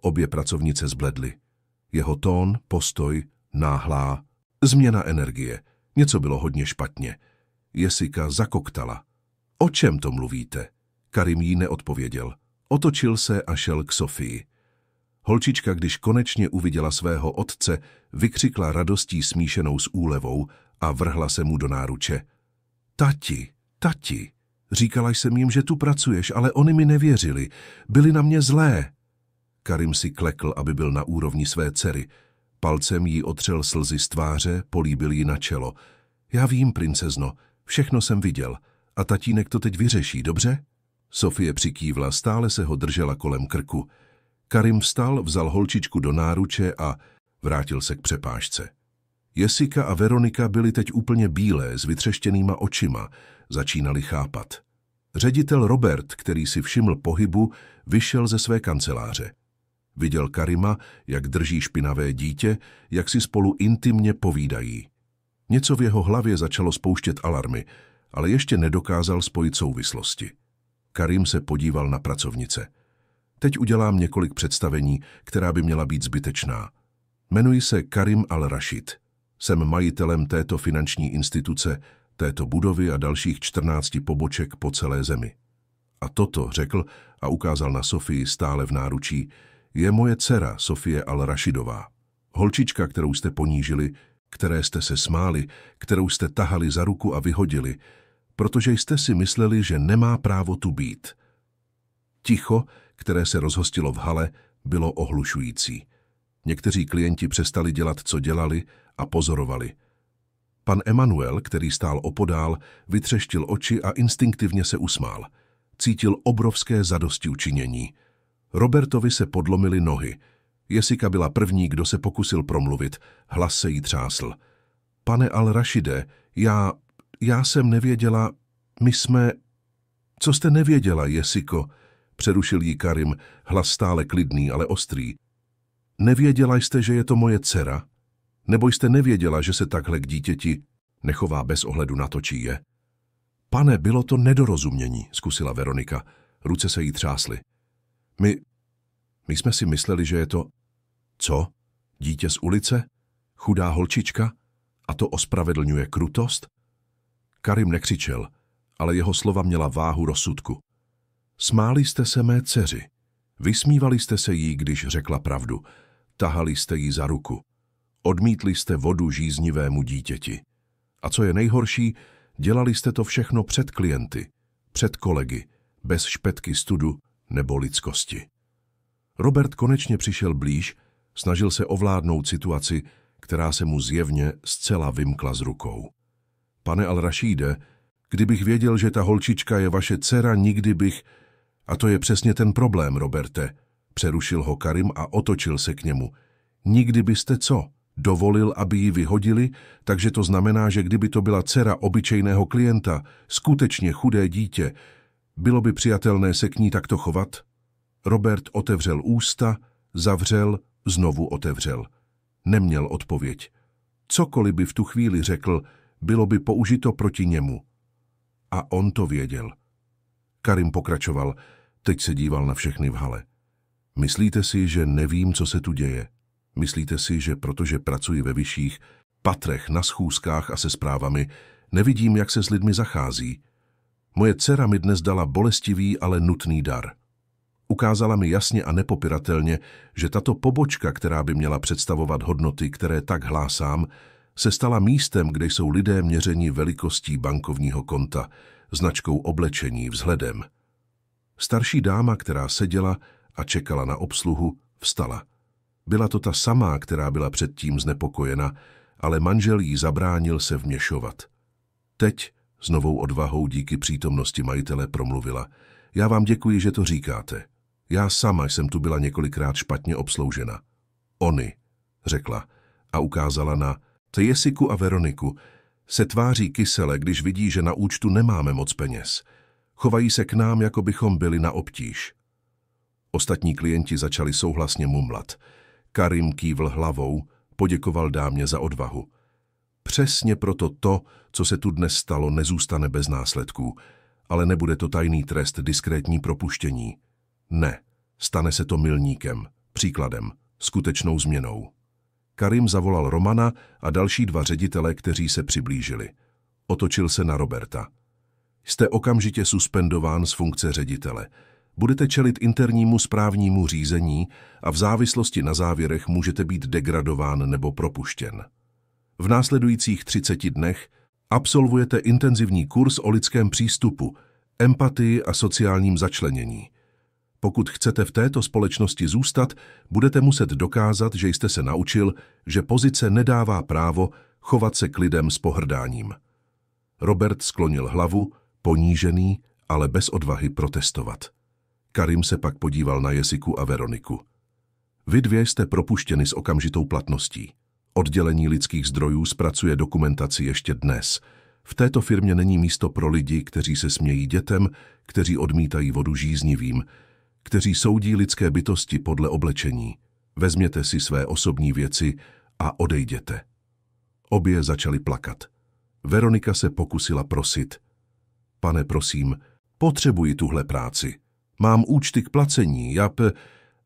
Obě pracovnice zbledly. Jeho tón, postoj, náhlá, změna energie. Něco bylo hodně špatně. Jessica zakoktala. O čem to mluvíte? Karim jí neodpověděl. Otočil se a šel k Sofii. Holčička, když konečně uviděla svého otce, vykřikla radostí smíšenou s úlevou a vrhla se mu do náruče. Tati, říkala jsem jim, že tu pracuješ, ale oni mi nevěřili. Byli na mě zlé. Karim si klekl, aby byl na úrovni své dcery. Palcem jí otřel slzy z tváře, políbil jí na čelo. Já vím, princezno, všechno jsem viděl. A tatínek to teď vyřeší, dobře? Sofie přikývla, stále se ho držela kolem krku. Karim vstal, vzal holčičku do náruče a vrátil se k přepážce. Jessica a Veronika byly teď úplně bílé, s vytřeštěnýma očima, začínali chápat. Ředitel Robert, který si všiml pohybu, vyšel ze své kanceláře. Viděl Karima, jak drží špinavé dítě, jak si spolu intimně povídají. Něco v jeho hlavě začalo spouštět alarmy, ale ještě nedokázal spojit souvislosti. Karim se podíval na pracovnice. Teď udělám několik představení, která by měla být zbytečná. Jmenuji se Karim al-Rašid. Jsem majitelem této finanční instituce, této budovy a dalších 14 poboček po celé zemi. A toto, řekl a ukázal na Sofii stále v náručí, je moje dcera Sofie al-Rašidová. Holčička, kterou jste ponížili, které jste se smáli, kterou jste tahali za ruku a vyhodili, protože jste si mysleli, že nemá právo tu být. Ticho, které se rozhostilo v hale, bylo ohlušující. Někteří klienti přestali dělat, co dělali, a pozorovali. Pan Emanuel, který stál opodál, vytřeštil oči a instinktivně se usmál. Cítil obrovské zadostiučinění. Robertovi se podlomily nohy. Jessica byla první, kdo se pokusil promluvit. Hlas se jí třásl. Pane al-Rašide, já jsem nevěděla, my jsme... Co jste nevěděla, Jessico? Přerušil jí Karim, hlas stále klidný, ale ostrý. Nevěděla jste, že je to moje dcera? Nebo jste nevěděla, že se takhle k dítěti nechová bez ohledu na to, čí je? Pane, bylo to nedorozumění, zkusila Veronika. Ruce se jí třásly. My jsme si mysleli, že je to... Co? Dítě z ulice? Chudá holčička? A to ospravedlňuje krutost? Karim nekřičel, ale jeho slova měla váhu rozsudku. Smáli jste se mé dceři. Vysmívali jste se jí, když řekla pravdu. Tahali jste jí za ruku. Odmítli jste vodu žíznivému dítěti. A co je nejhorší, dělali jste to všechno před klienty, před kolegy, bez špetky studu nebo lidskosti. Robert konečně přišel blíž, snažil se ovládnout situaci, která se mu zjevně zcela vymkla z rukou. Pane al-Rašíde, kdybych věděl, že ta holčička je vaše dcera, nikdy bych... A to je přesně ten problém, Roberte, přerušil ho Karim a otočil se k němu. Nikdy byste co? Dovolil, aby ji vyhodili, takže to znamená, že kdyby to byla dcera obyčejného klienta, skutečně chudé dítě, bylo by přijatelné se k ní takto chovat? Robert otevřel ústa, zavřel, znovu otevřel. Neměl odpověď. Cokoliv by v tu chvíli řekl, bylo by použito proti němu. A on to věděl. Karim pokračoval, teď se díval na všechny v hale. Myslíte si, že nevím, co se tu děje? Myslíte si, že protože pracuji ve vyšších patrech, na schůzkách a se zprávami, nevidím, jak se s lidmi zachází? Moje dcera mi dnes dala bolestivý, ale nutný dar. Ukázala mi jasně a nepopiratelně, že tato pobočka, která by měla představovat hodnoty, které tak hlásám, se stala místem, kde jsou lidé měřeni velikostí bankovního konta, značkou oblečení, vzhledem. Starší dáma, která seděla a čekala na obsluhu, vstala. Byla to ta samá, která byla předtím znepokojena, ale manžel jí zabránil se vměšovat. Teď s novou odvahou díky přítomnosti majitele promluvila. Já vám děkuji, že to říkáte. Já sama jsem tu byla několikrát špatně obsloužena. Oni, řekla a ukázala na Jessiku a Veroniku. Se tváří kysele, když vidí, že na účtu nemáme moc peněz. Chovají se k nám, jako bychom byli na obtíž. Ostatní klienti začali souhlasně mumlat. Karim kývl hlavou, poděkoval dámě za odvahu. Přesně proto to, co se tu dnes stalo, nezůstane bez následků, ale nebude to tajný trest, diskrétní propuštění. Ne, stane se to milníkem, příkladem, skutečnou změnou. Karim zavolal Romana a další 2 ředitele, kteří se přiblížili. Otočil se na Roberta. Jste okamžitě suspendován z funkce ředitele. Budete čelit internímu správnímu řízení a v závislosti na závěrech můžete být degradován nebo propuštěn. V následujících 30 dnech absolvujete intenzivní kurz o lidském přístupu, empatii a sociálním začlenění. Pokud chcete v této společnosti zůstat, budete muset dokázat, že jste se naučil, že pozice nedává právo chovat se k lidem s pohrdáním. Robert sklonil hlavu, ponížený, ale bez odvahy protestovat. Karim se pak podíval na Jessiku a Veroniku. Vy 2 jste propuštěni s okamžitou platností. Oddělení lidských zdrojů zpracuje dokumentaci ještě dnes. V této firmě není místo pro lidi, kteří se smějí dětem, kteří odmítají vodu žíznivým, kteří soudí lidské bytosti podle oblečení. Vezměte si své osobní věci a odejděte. Obě začaly plakat. Veronika se pokusila prosit. Pane, prosím, potřebuji tuhle práci. Mám účty k placení,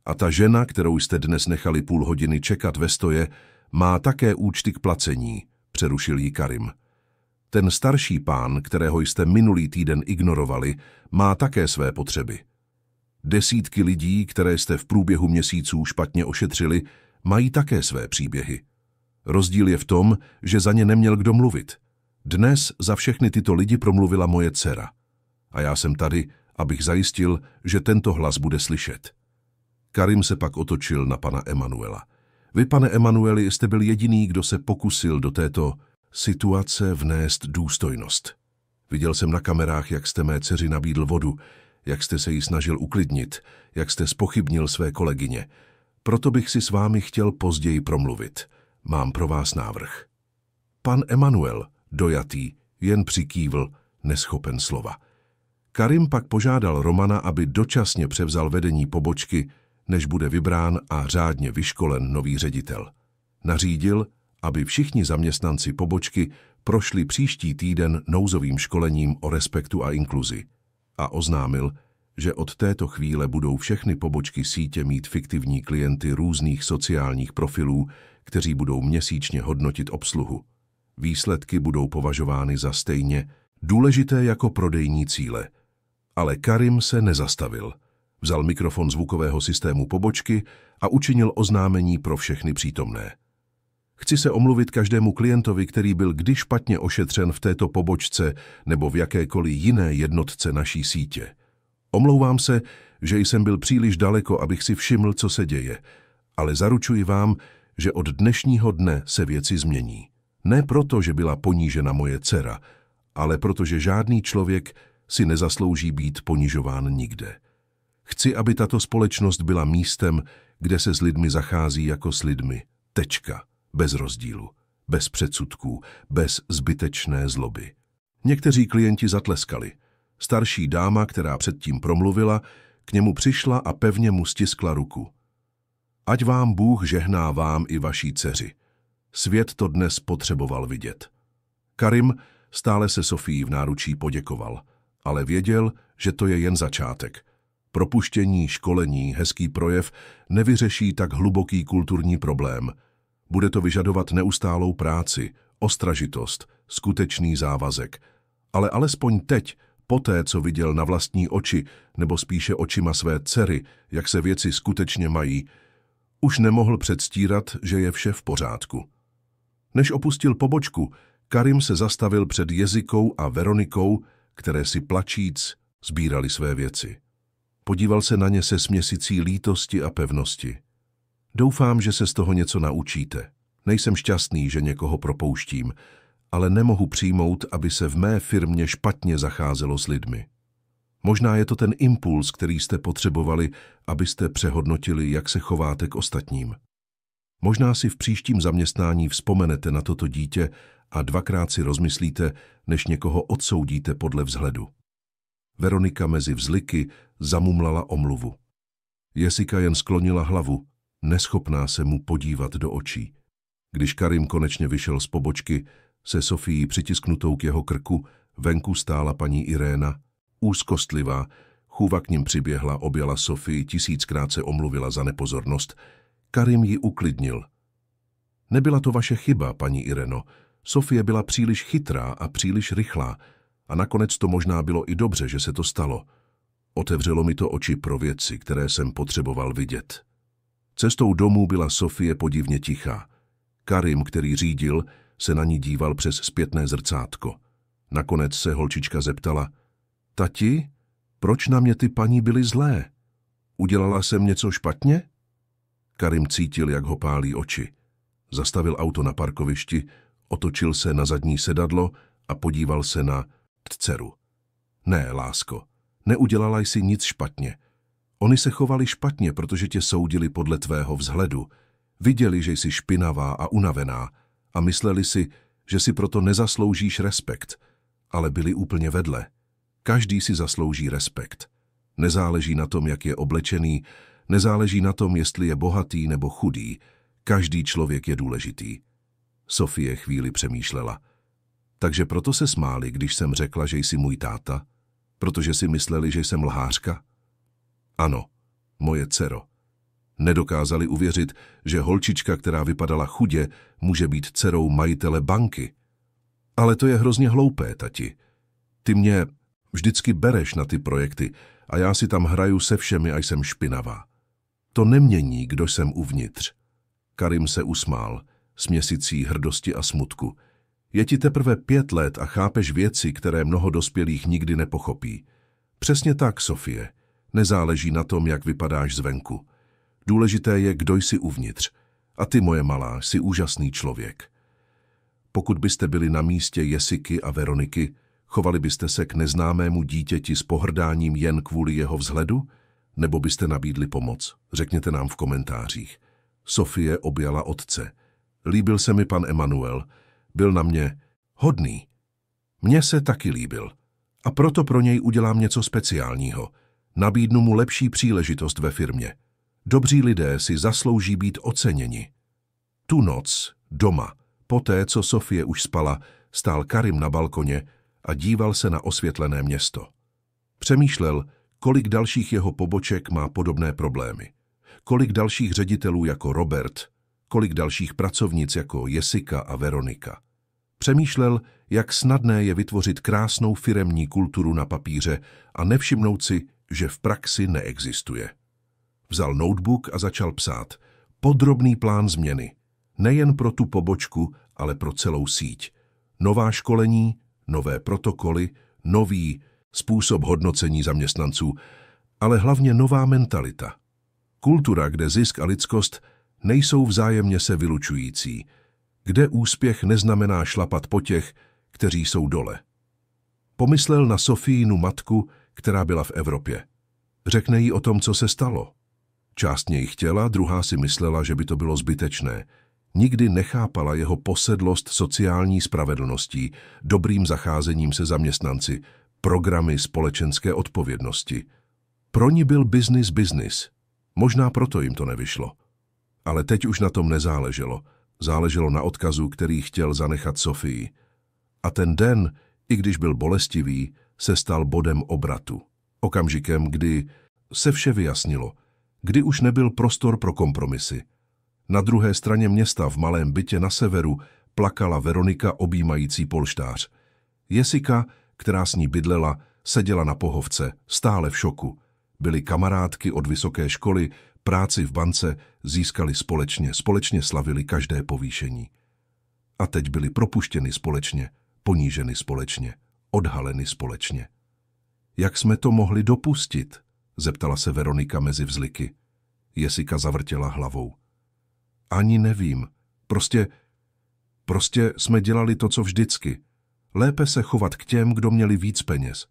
A ta žena, kterou jste dnes nechali půl hodiny čekat ve stoje, má také účty k placení, přerušil jí Karim. Ten starší pán, kterého jste minulý týden ignorovali, má také své potřeby. Desítky lidí, které jste v průběhu měsíců špatně ošetřili, mají také své příběhy. Rozdíl je v tom, že za ně neměl kdo mluvit. Dnes za všechny tyto lidi promluvila moje dcera. A já jsem tady, abych zajistil, že tento hlas bude slyšet. Karim se pak otočil na pana Emanuela. Vy, pane Emanueli, jste byl jediný, kdo se pokusil do této situace vnést důstojnost. Viděl jsem na kamerách, jak jste mé dceři nabídl vodu, jak jste se jí snažil uklidnit, jak jste zpochybnil své kolegyně. Proto bych si s vámi chtěl později promluvit. Mám pro vás návrh. Pan Emanuel, dojatý, jen přikývl, neschopen slova. Karim pak požádal Romana, aby dočasně převzal vedení pobočky, než bude vybrán a řádně vyškolen nový ředitel. Nařídil, aby všichni zaměstnanci pobočky prošli příští týden nouzovým školením o respektu a inkluzi a oznámil, že od této chvíle budou všechny pobočky sítě mít fiktivní klienty různých sociálních profilů, kteří budou měsíčně hodnotit obsluhu. Výsledky budou považovány za stejně důležité jako prodejní cíle. Ale Karim se nezastavil. Vzal mikrofon zvukového systému pobočky a učinil oznámení pro všechny přítomné. Chci se omluvit každému klientovi, který byl kdy špatně ošetřen v této pobočce nebo v jakékoliv jiné jednotce naší sítě. Omlouvám se, že jsem byl příliš daleko, abych si všiml, co se děje, ale zaručuji vám, že od dnešního dne se věci změní. Ne proto, že byla ponížena moje dcera, ale protože žádný člověk si nezaslouží být ponižován nikde. Chci, aby tato společnost byla místem, kde se s lidmi zachází jako s lidmi. Tečka. Bez rozdílu, bez předsudků, bez zbytečné zloby. Někteří klienti zatleskali. Starší dáma, která předtím promluvila, k němu přišla a pevně mu stiskla ruku. Ať vám Bůh žehná vám i vaší dceři. Svět to dnes potřeboval vidět. Karim stále se Sofii v náručí poděkoval, ale věděl, že to je jen začátek. Propuštění, školení, hezký projev nevyřeší tak hluboký kulturní problém. Bude to vyžadovat neustálou práci, ostražitost, skutečný závazek. Ale alespoň teď, poté, co viděl na vlastní oči, nebo spíše očima své dcery, jak se věci skutečně mají, už nemohl předstírat, že je vše v pořádku. Než opustil pobočku, Karim se zastavil před Jessikou a Veronikou, které si plačíc sbírali své věci. Podíval se na ně se směsicí lítosti a pevnosti. Doufám, že se z toho něco naučíte. Nejsem šťastný, že někoho propouštím, ale nemohu přijmout, aby se v mé firmě špatně zacházelo s lidmi. Možná je to ten impuls, který jste potřebovali, abyste přehodnotili, jak se chováte k ostatním. Možná si v příštím zaměstnání vzpomenete na toto dítě a dvakrát si rozmyslíte, než někoho odsoudíte podle vzhledu. Veronika mezi vzliky zamumlala omluvu. Jessica jen sklonila hlavu, neschopná se mu podívat do očí. Když Karim konečně vyšel z pobočky, se Sofií přitisknutou k jeho krku, venku stála paní Iréna, úzkostlivá. Chůva k nim přiběhla, objala Sofii, 1000krát se omluvila za nepozornost. Karim ji uklidnil. Nebyla to vaše chyba, paní Ireno. Sofie byla příliš chytrá a příliš rychlá a nakonec to možná bylo i dobře, že se to stalo. Otevřelo mi to oči pro věci, které jsem potřeboval vidět. Cestou domů byla Sofie podivně tichá. Karim, který řídil, se na ní díval přes zpětné zrcátko. Nakonec se holčička zeptala: Tati, proč na mě ty paní byly zlé? Udělala jsem něco špatně? Karim cítil, jak ho pálí oči. Zastavil auto na parkovišti, otočil se na zadní sedadlo a podíval se na dceru. Ne, lásko, neudělala jsi nic špatně. Oni se chovali špatně, protože tě soudili podle tvého vzhledu. Viděli, že jsi špinavá a unavená a mysleli si, že si proto nezasloužíš respekt, ale byli úplně vedle. Každý si zaslouží respekt. Nezáleží na tom, jak je oblečený, nezáleží na tom, jestli je bohatý nebo chudý. Každý člověk je důležitý. Sofie chvíli přemýšlela. Takže proto se smáli, když jsem řekla, že jsi můj táta? Protože si mysleli, že jsem lhářka? Ano, moje dcero. Nedokázali uvěřit, že holčička, která vypadala chudě, může být dcerou majitele banky. Ale to je hrozně hloupé, tati. Ty mě vždycky bereš na ty projekty a já si tam hraju se všemi a jsem špinavá. To nemění, kdo jsem uvnitř. Karim se usmál, směsicí hrdosti a smutku. Je ti teprve 5 let a chápeš věci, které mnoho dospělých nikdy nepochopí. Přesně tak, Sofie. Nezáleží na tom, jak vypadáš zvenku. Důležité je, kdo jsi uvnitř. A ty, moje malá, jsi úžasný člověk. Pokud byste byli na místě Jessiky a Veroniky, chovali byste se k neznámému dítěti s pohrdáním jen kvůli jeho vzhledu? Nebo byste nabídli pomoc? Řekněte nám v komentářích. Sofie objala otce. Líbil se mi pan Emanuel. Byl na mě hodný. Mně se taky líbil. A proto pro něj udělám něco speciálního. Nabídnu mu lepší příležitost ve firmě. Dobří lidé si zaslouží být oceněni. Tu noc, doma, poté, co Sofie už spala, stál Karim na balkoně a díval se na osvětlené město. Přemýšlel, kolik dalších jeho poboček má podobné problémy. Kolik dalších ředitelů jako Robert, kolik dalších pracovnic jako Jessica a Veronika. Přemýšlel, jak snadné je vytvořit krásnou firemní kulturu na papíře a nevšimnout si, že v praxi neexistuje. Vzal notebook a začal psát podrobný plán změny. Nejen pro tu pobočku, ale pro celou síť. Nová školení, nové protokoly, nový způsob hodnocení zaměstnanců, ale hlavně nová mentalita. Kultura, kde zisk a lidskost nejsou vzájemně se vylučující, kde úspěch neznamená šlapat po těch, kteří jsou dole. Pomyslel na Sofiinu matku, která byla v Evropě. Řekne jí o tom, co se stalo. Část něj chtěla, druhá si myslela, že by to bylo zbytečné. Nikdy nechápala jeho posedlost sociální spravedlností, dobrým zacházením se zaměstnanci, programy společenské odpovědnosti. Pro ní byl business. Možná proto jim to nevyšlo. Ale teď už na tom nezáleželo. Záleželo na odkazu, který chtěl zanechat Sofii. A ten den, i když byl bolestivý, se stal bodem obratu. Okamžikem, kdy se vše vyjasnilo, kdy už nebyl prostor pro kompromisy. Na druhé straně města v malém bytě na severu plakala Veronika objímající polštář. Jessica, která s ní bydlela, seděla na pohovce, stále v šoku. Byly kamarádky od vysoké školy, práci v bance získali společně slavili každé povýšení. A teď byli propuštěni společně, poníženy společně, odhaleny společně. Jak jsme to mohli dopustit? Zeptala se Veronika mezi vzliky. Jessica zavrtěla hlavou. Ani nevím. Prostě jsme dělali to, co vždycky. Lépe se chovat k těm, kdo měli víc peněz.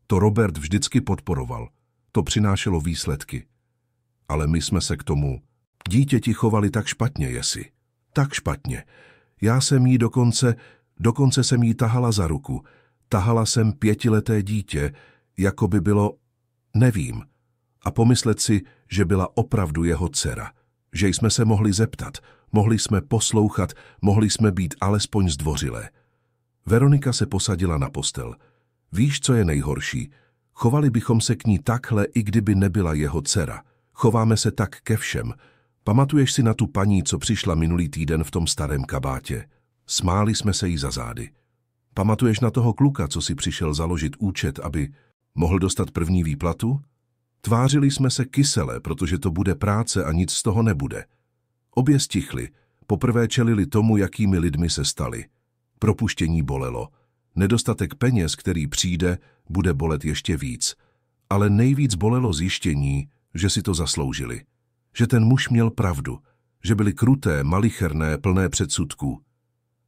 To Robert vždycky podporoval. To přinášelo výsledky. Ale my jsme se k tomu dítěti chovali tak špatně, Jesi. Tak špatně. Já jsem jí Dokonce jsem jí tahala za ruku. Tahala jsem 5leté dítě, jako by bylo, nevím. A pomyslet si, že byla opravdu jeho dcera. Že jsme se mohli zeptat, mohli jsme poslouchat, mohli jsme být alespoň zdvořilé. Veronika se posadila na postel. Víš, co je nejhorší? Chovali bychom se k ní takhle, i kdyby nebyla jeho dcera. Chováme se tak ke všem. Pamatuješ si na tu paní, co přišla minulý týden v tom starém kabátě? Smáli jsme se jí za zády. Pamatuješ na toho kluka, co si přišel založit účet, aby mohl dostat první výplatu? Tvářili jsme se kysele, protože to bude práce a nic z toho nebude. Obě stichly. Poprvé čelili tomu, jakými lidmi se stali. Propuštění bolelo. Nedostatek peněz, který přijde, bude bolet ještě víc. Ale nejvíc bolelo zjištění, že si to zasloužili. Že ten muž měl pravdu. Že byli kruté, malicherné, plné předsudků.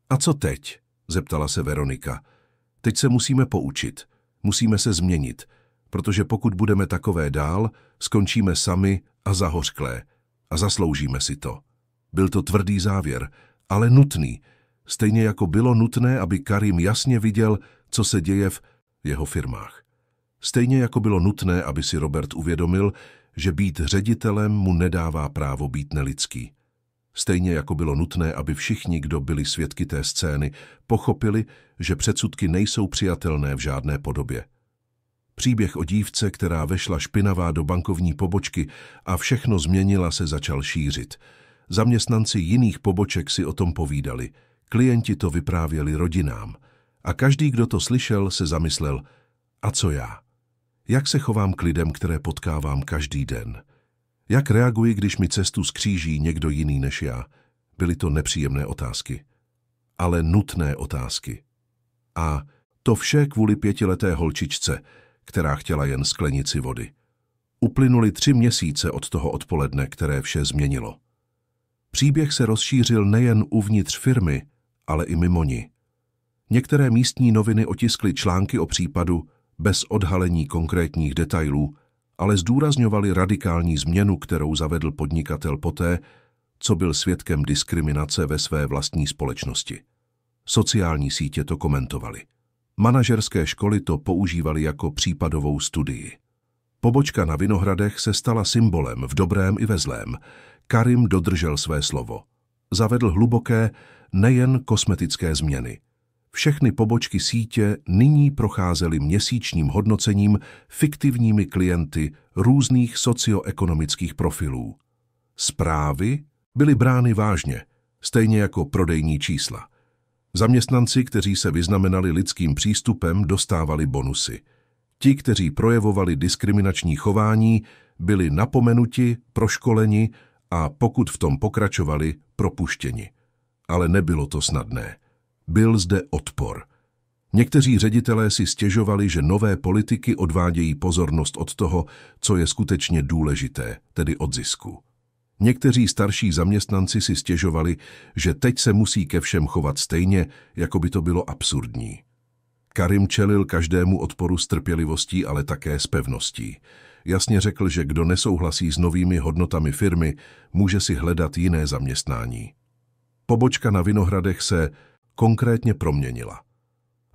A co teď? Zeptala se Veronika. Teď se musíme poučit. Musíme se změnit. Protože pokud budeme takové dál, skončíme sami a zahořklé. A zasloužíme si to. Byl to tvrdý závěr, ale nutný. Stejně jako bylo nutné, aby Karim jasně viděl, co se děje v jeho firmách. Stejně jako bylo nutné, aby si Robert uvědomil, že být ředitelem mu nedává právo být nelidský. Stejně jako bylo nutné, aby všichni, kdo byli svědky té scény, pochopili, že předsudky nejsou přijatelné v žádné podobě. Příběh o dívce, která vešla špinavá do bankovní pobočky a všechno změnila, se začal šířit. Zaměstnanci jiných poboček si o tom povídali, klienti to vyprávěli rodinám. A každý, kdo to slyšel, se zamyslel, a co já? Jak se chovám k lidem, které potkávám každý den? Jak reaguji, když mi cestu skříží někdo jiný než já? Byly to nepříjemné otázky, ale nutné otázky. A to vše kvůli 5leté holčičce, která chtěla jen sklenici vody. Uplynuly 3 měsíce od toho odpoledne, které vše změnilo. Příběh se rozšířil nejen uvnitř firmy, ale i mimo ní. Některé místní noviny otiskly články o případu bez odhalení konkrétních detailů, ale zdůrazňovali radikální změnu, kterou zavedl podnikatel poté, co byl svědkem diskriminace ve své vlastní společnosti. Sociální sítě to komentovaly. Manažerské školy to používaly jako případovou studii. Pobočka na Vinohradech se stala symbolem v dobrém i ve zlém. Karim dodržel své slovo. Zavedl hluboké, nejen kosmetické změny. Všechny pobočky sítě nyní procházely měsíčním hodnocením fiktivními klienty různých socioekonomických profilů. Zprávy byly brány vážně, stejně jako prodejní čísla. Zaměstnanci, kteří se vyznamenali lidským přístupem, dostávali bonusy. Ti, kteří projevovali diskriminační chování, byli napomenuti, proškoleni a pokud v tom pokračovali, propuštěni. Ale nebylo to snadné. Byl zde odpor. Někteří ředitelé si stěžovali, že nové politiky odvádějí pozornost od toho, co je skutečně důležité, tedy od zisku. Někteří starší zaměstnanci si stěžovali, že teď se musí ke všem chovat stejně, jako by to bylo absurdní. Karim čelil každému odporu s trpělivostí, ale také s pevností. Jasně řekl, že kdo nesouhlasí s novými hodnotami firmy, může si hledat jiné zaměstnání. Pobočka na Vinohradech se konkrétně proměnila.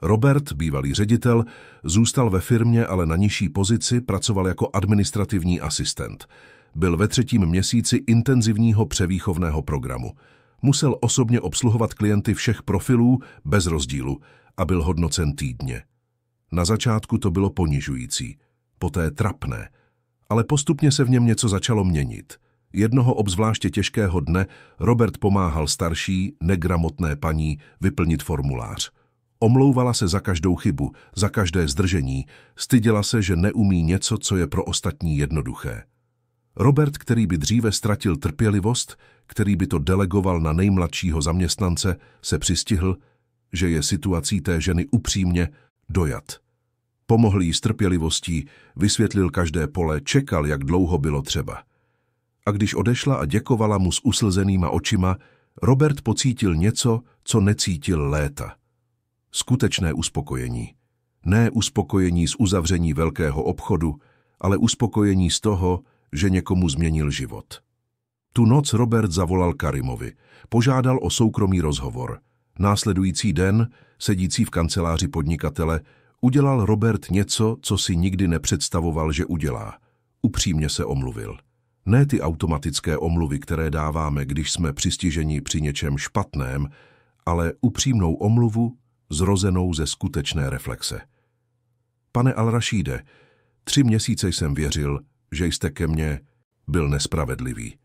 Robert, bývalý ředitel, zůstal ve firmě, ale na nižší pozici pracoval jako administrativní asistent. Byl ve 3. měsíci intenzivního převýchovného programu. Musel osobně obsluhovat klienty všech profilů bez rozdílu a byl hodnocen týdně. Na začátku to bylo ponižující, poté trapné, ale postupně se v něm něco začalo měnit. Jednoho obzvláště těžkého dne Robert pomáhal starší, negramotné paní vyplnit formulář. Omlouvala se za každou chybu, za každé zdržení, styděla se, že neumí něco, co je pro ostatní jednoduché. Robert, který by dříve ztratil trpělivost, který by to delegoval na nejmladšího zaměstnance, se přistihl, že je situací té ženy upřímně dojat. Pomohl jí s trpělivostí, vysvětlil každé pole, čekal, jak dlouho bylo třeba. A když odešla a děkovala mu s uslzenýma očima, Robert pocítil něco, co necítil léta. Skutečné uspokojení. Ne uspokojení z uzavření velkého obchodu, ale uspokojení z toho, že někomu změnil život. Tu noc Robert zavolal Karimovi, požádal o soukromý rozhovor. Následující den, sedící v kanceláři podnikatele, udělal Robert něco, co si nikdy nepředstavoval, že udělá. Upřímně se omluvil. Ne ty automatické omluvy, které dáváme, když jsme přistiženi při něčem špatném, ale upřímnou omluvu, zrozenou ze skutečné reflexe. Pane Al-Rašíde, 3 měsíce jsem věřil, že jste ke mně byl nespravedlivý,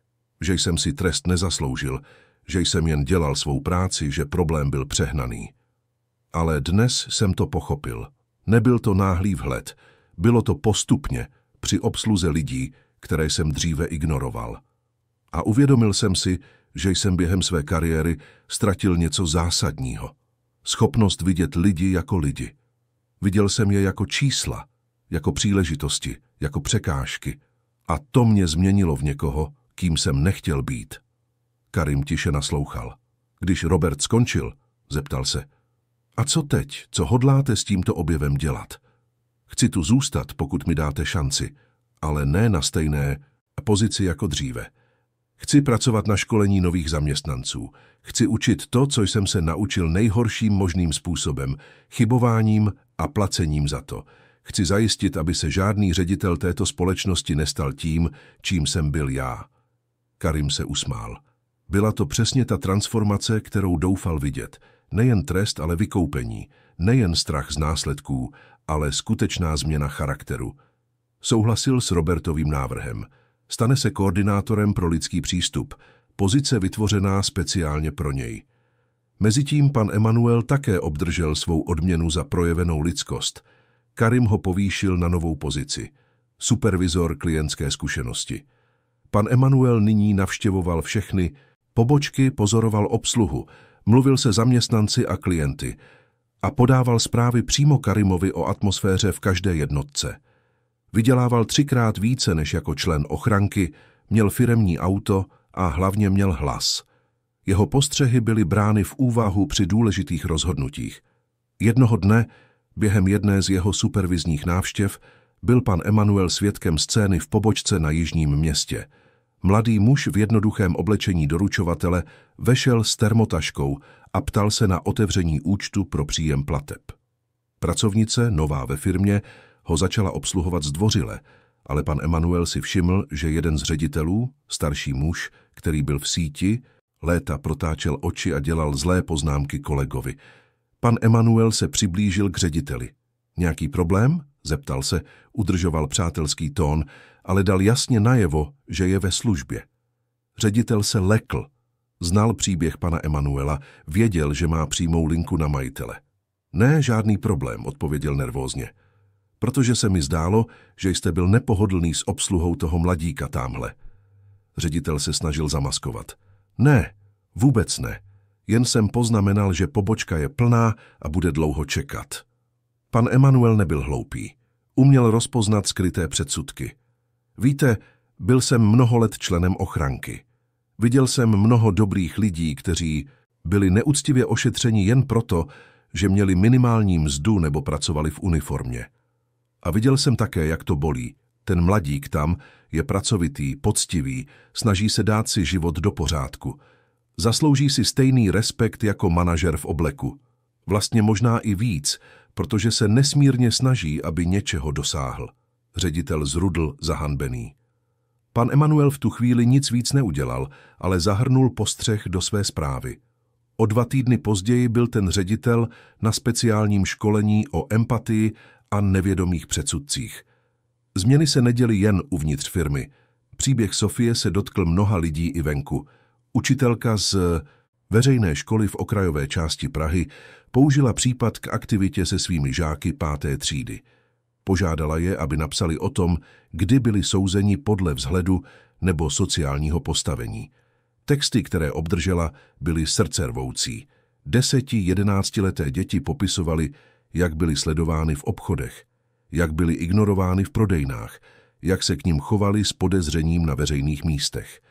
že jsem si trest nezasloužil, že jsem jen dělal svou práci, že problém byl přehnaný. Ale dnes jsem to pochopil. Nebyl to náhlý vhled, bylo to postupně, při obsluze lidí, které jsem dříve ignoroval. A uvědomil jsem si, že jsem během své kariéry ztratil něco zásadního. Schopnost vidět lidi jako lidi. Viděl jsem je jako čísla, jako příležitosti, jako překážky. A to mě změnilo v někoho, kým jsem nechtěl být. Karim tiše naslouchal. Když Robert skončil, zeptal se: a co teď? Co hodláte s tímto objevem dělat? Chci tu zůstat, pokud mi dáte šanci, ale ne na stejné pozici jako dříve. Chci pracovat na školení nových zaměstnanců. Chci učit to, co jsem se naučil nejhorším možným způsobem, chybováním a placením za to. Chci zajistit, aby se žádný ředitel této společnosti nestal tím, čím jsem byl já. Karim se usmál. Byla to přesně ta transformace, kterou doufal vidět. Nejen trest, ale vykoupení. Nejen strach z následků, ale skutečná změna charakteru. Souhlasil s Robertovým návrhem. Stane se koordinátorem pro lidský přístup, pozice vytvořená speciálně pro něj. Mezitím pan Emanuel také obdržel svou odměnu za projevenou lidskost. Karim ho povýšil na novou pozici. Supervizor klientské zkušenosti. Pan Emanuel nyní navštěvoval všechny pobočky, pozoroval obsluhu, mluvil se zaměstnanci a klienty a podával zprávy přímo Karimovi o atmosféře v každé jednotce. Vydělával 3krát více než jako člen ochranky, měl firemní auto a hlavně měl hlas. Jeho postřehy byly brány v úvahu při důležitých rozhodnutích. Jednoho dne, během jedné z jeho supervizních návštěv, byl pan Emanuel svědkem scény v pobočce na Jižním Městě. Mladý muž v jednoduchém oblečení doručovatele vešel s termotaškou a ptal se na otevření účtu pro příjem plateb. Pracovnice, nová ve firmě, ho začala obsluhovat zdvořile, ale pan Emanuel si všiml, že jeden z ředitelů, starší muž, který byl v síti, léta protáčel oči a dělal zlé poznámky kolegovi. Pan Emanuel se přiblížil k řediteli. Nějaký problém? Zeptal se, udržoval přátelský tón, ale dal jasně najevo, že je ve službě. Ředitel se lekl. Znal příběh pana Emanuela, věděl, že má přímou linku na majitele. Ne, žádný problém, odpověděl nervózně. Protože se mi zdálo, že jste byl nepohodlný s obsluhou toho mladíka támhle. Ředitel se snažil zamaskovat. Ne, vůbec ne. Jen jsem poznamenal, že pobočka je plná a bude dlouho čekat. Pan Emanuel nebyl hloupý. Uměl rozpoznat skryté předsudky. Víte, byl jsem mnoho let členem ochranky. Viděl jsem mnoho dobrých lidí, kteří byli neúctivě ošetřeni jen proto, že měli minimální mzdu nebo pracovali v uniformě. A viděl jsem také, jak to bolí. Ten mladík tam je pracovitý, poctivý, snaží se dát si život do pořádku. Zaslouží si stejný respekt jako manažer v obleku. Vlastně možná i víc, protože se nesmírně snaží, aby něčeho dosáhl. Ředitel zrudl zahanbený. Pan Emanuel v tu chvíli nic víc neudělal, ale zahrnul postřeh do své zprávy. O 2 týdny později byl ten ředitel na speciálním školení o empatii a nevědomých předsudcích. Změny se neděly jen uvnitř firmy. Příběh Sofie se dotkl mnoha lidí i venku. Učitelka z veřejné školy v okrajové části Prahy použila případ k aktivitě se svými žáky 5. třídy. Požádala je, aby napsali o tom, kdy byli souzeni podle vzhledu nebo sociálního postavení. Texty, které obdržela, byly srdcervoucí. 10–11leté děti popisovaly, jak byly sledovány v obchodech, jak byly ignorovány v prodejnách, jak se k nim chovali s podezřením na veřejných místech.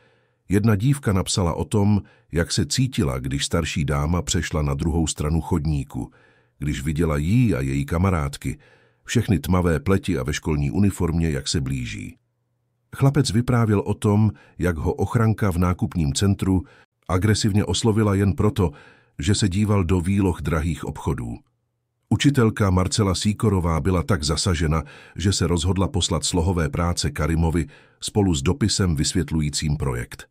Jedna dívka napsala o tom, jak se cítila, když starší dáma přešla na druhou stranu chodníku, když viděla jí a její kamarádky, všechny tmavé pleti a ve školní uniformě, jak se blíží. Chlapec vyprávěl o tom, jak ho ochranka v nákupním centru agresivně oslovila jen proto, že se díval do výloh drahých obchodů. Učitelka Marcela Sýkorová byla tak zasažena, že se rozhodla poslat slohové práce Karimovi spolu s dopisem vysvětlujícím projekt.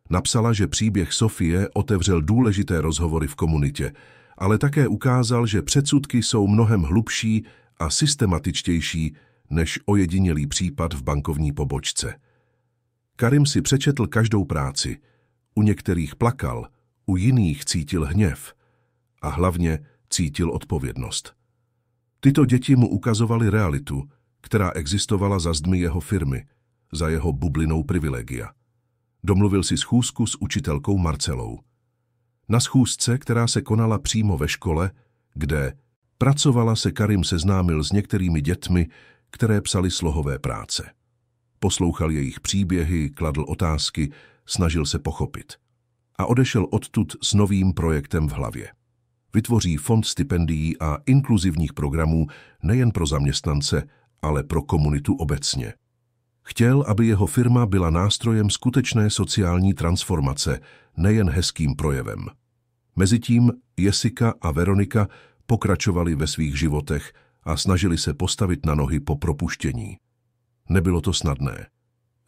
Napsala, že příběh Sofie otevřel důležité rozhovory v komunitě, ale také ukázal, že předsudky jsou mnohem hlubší a systematičtější než ojedinělý případ v bankovní pobočce. Karim si přečetl každou práci, u některých plakal, u jiných cítil hněv a hlavně cítil odpovědnost. Tyto děti mu ukazovaly realitu, která existovala za zdmi jeho firmy, za jeho bublinou privilegia. Domluvil si schůzku s učitelkou Marcelou. Na schůzce, která se konala přímo ve škole, kde pracovala, se Karim seznámil s některými dětmi, které psali slohové práce. Poslouchal jejich příběhy, kladl otázky, snažil se pochopit. A odešel odtud s novým projektem v hlavě. Vytvoří fond stipendií a inkluzivních programů nejen pro zaměstnance, ale pro komunitu obecně. Chtěl, aby jeho firma byla nástrojem skutečné sociální transformace, nejen hezkým projevem. Mezitím Jessica a Veronika pokračovali ve svých životech a snažili se postavit na nohy po propuštění. Nebylo to snadné.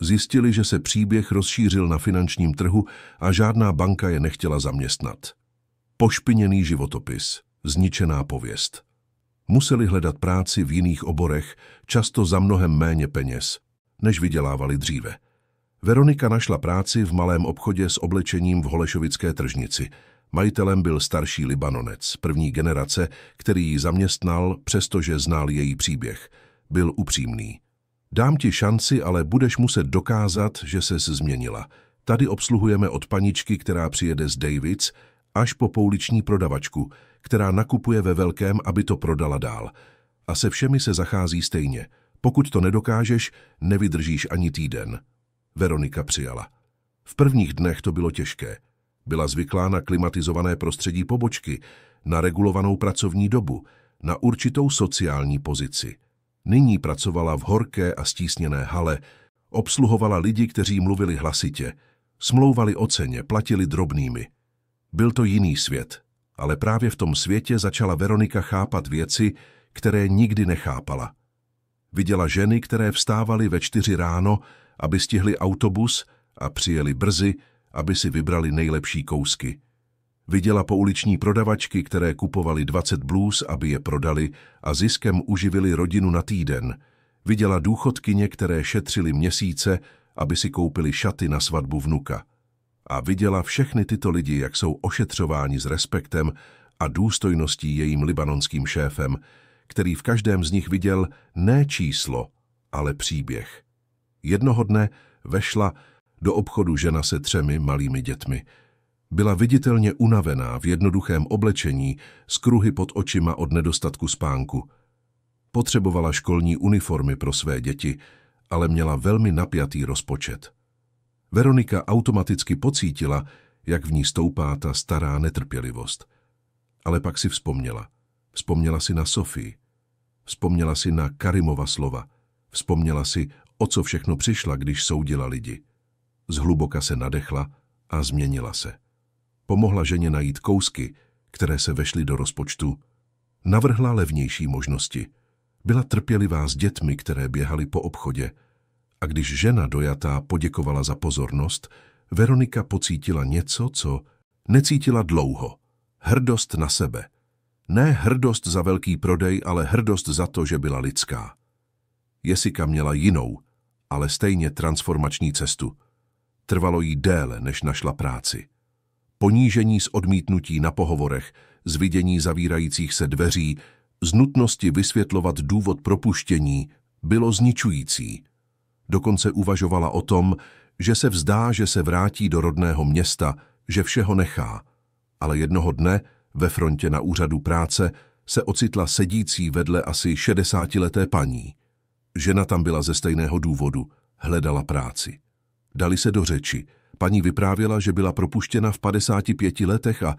Zjistili, že se příběh rozšířil na finančním trhu a žádná banka je nechtěla zaměstnat. Pošpiněný životopis, zničená pověst. Museli hledat práci v jiných oborech, často za mnohem méně peněz, než vydělávali dříve. Veronika našla práci v malém obchodě s oblečením v Holešovické tržnici. Majitelem byl starší Libanonec, první generace, který ji zaměstnal, přestože znal její příběh. Byl upřímný. Dám ti šanci, ale budeš muset dokázat, že ses změnila. Tady obsluhujeme od paničky, která přijede z Davids, až po pouliční prodavačku, která nakupuje ve velkém, aby to prodala dál. A se všemi se zachází stejně. Pokud to nedokážeš, nevydržíš ani týden. Veronika přijala. V prvních dnech to bylo těžké. Byla zvyklá na klimatizované prostředí pobočky, na regulovanou pracovní dobu, na určitou sociální pozici. Nyní pracovala v horké a stísněné hale, obsluhovala lidi, kteří mluvili hlasitě, smlouvali o ceně, platili drobnými. Byl to jiný svět, ale právě v tom světě začala Veronika chápat věci, které nikdy nechápala. Viděla ženy, které vstávaly ve 4 ráno, aby stihly autobus a přijeli brzy, aby si vybrali nejlepší kousky. Viděla pouliční prodavačky, které kupovaly 20 blůz, aby je prodali a ziskem uživili rodinu na týden. Viděla důchodkyně, které šetřily měsíce, aby si koupili šaty na svatbu vnuka. A viděla všechny tyto lidi, jak jsou ošetřováni s respektem a důstojností jejím libanonským šéfem, který v každém z nich viděl ne číslo, ale příběh. Jednoho dne vešla do obchodu žena se 3 malými dětmi. Byla viditelně unavená v jednoduchém oblečení, s kruhy pod očima od nedostatku spánku. Potřebovala školní uniformy pro své děti, ale měla velmi napjatý rozpočet. Veronika automaticky pocítila, jak v ní stoupá ta stará netrpělivost. Ale pak si vzpomněla. Vzpomněla si na Sofii. Vzpomněla si na Karimova slova. Vzpomněla si, o co všechno přišla, když soudila lidi. Zhluboka se nadechla a změnila se. Pomohla ženě najít kousky, které se vešly do rozpočtu. Navrhla levnější možnosti. Byla trpělivá s dětmi, které běhaly po obchodě. A když žena dojatá poděkovala za pozornost, Veronika pocítila něco, co necítila dlouho. Hrdost na sebe. Ne hrdost za velký prodej, ale hrdost za to, že byla lidská. Jessica měla jinou, ale stejně transformační cestu. Trvalo jí déle, než našla práci. Ponížení z odmítnutí na pohovorech, z vidění zavírajících se dveří, z nutnosti vysvětlovat důvod propuštění, bylo zničující. Dokonce uvažovala o tom, že se vzdá, že se vrátí do rodného města, že všeho nechá. Ale jednoho dne ve frontě na úřadu práce se ocitla sedící vedle asi 60leté paní. Žena tam byla ze stejného důvodu, hledala práci. Dali se do řeči. Paní vyprávěla, že byla propuštěna v 55 letech a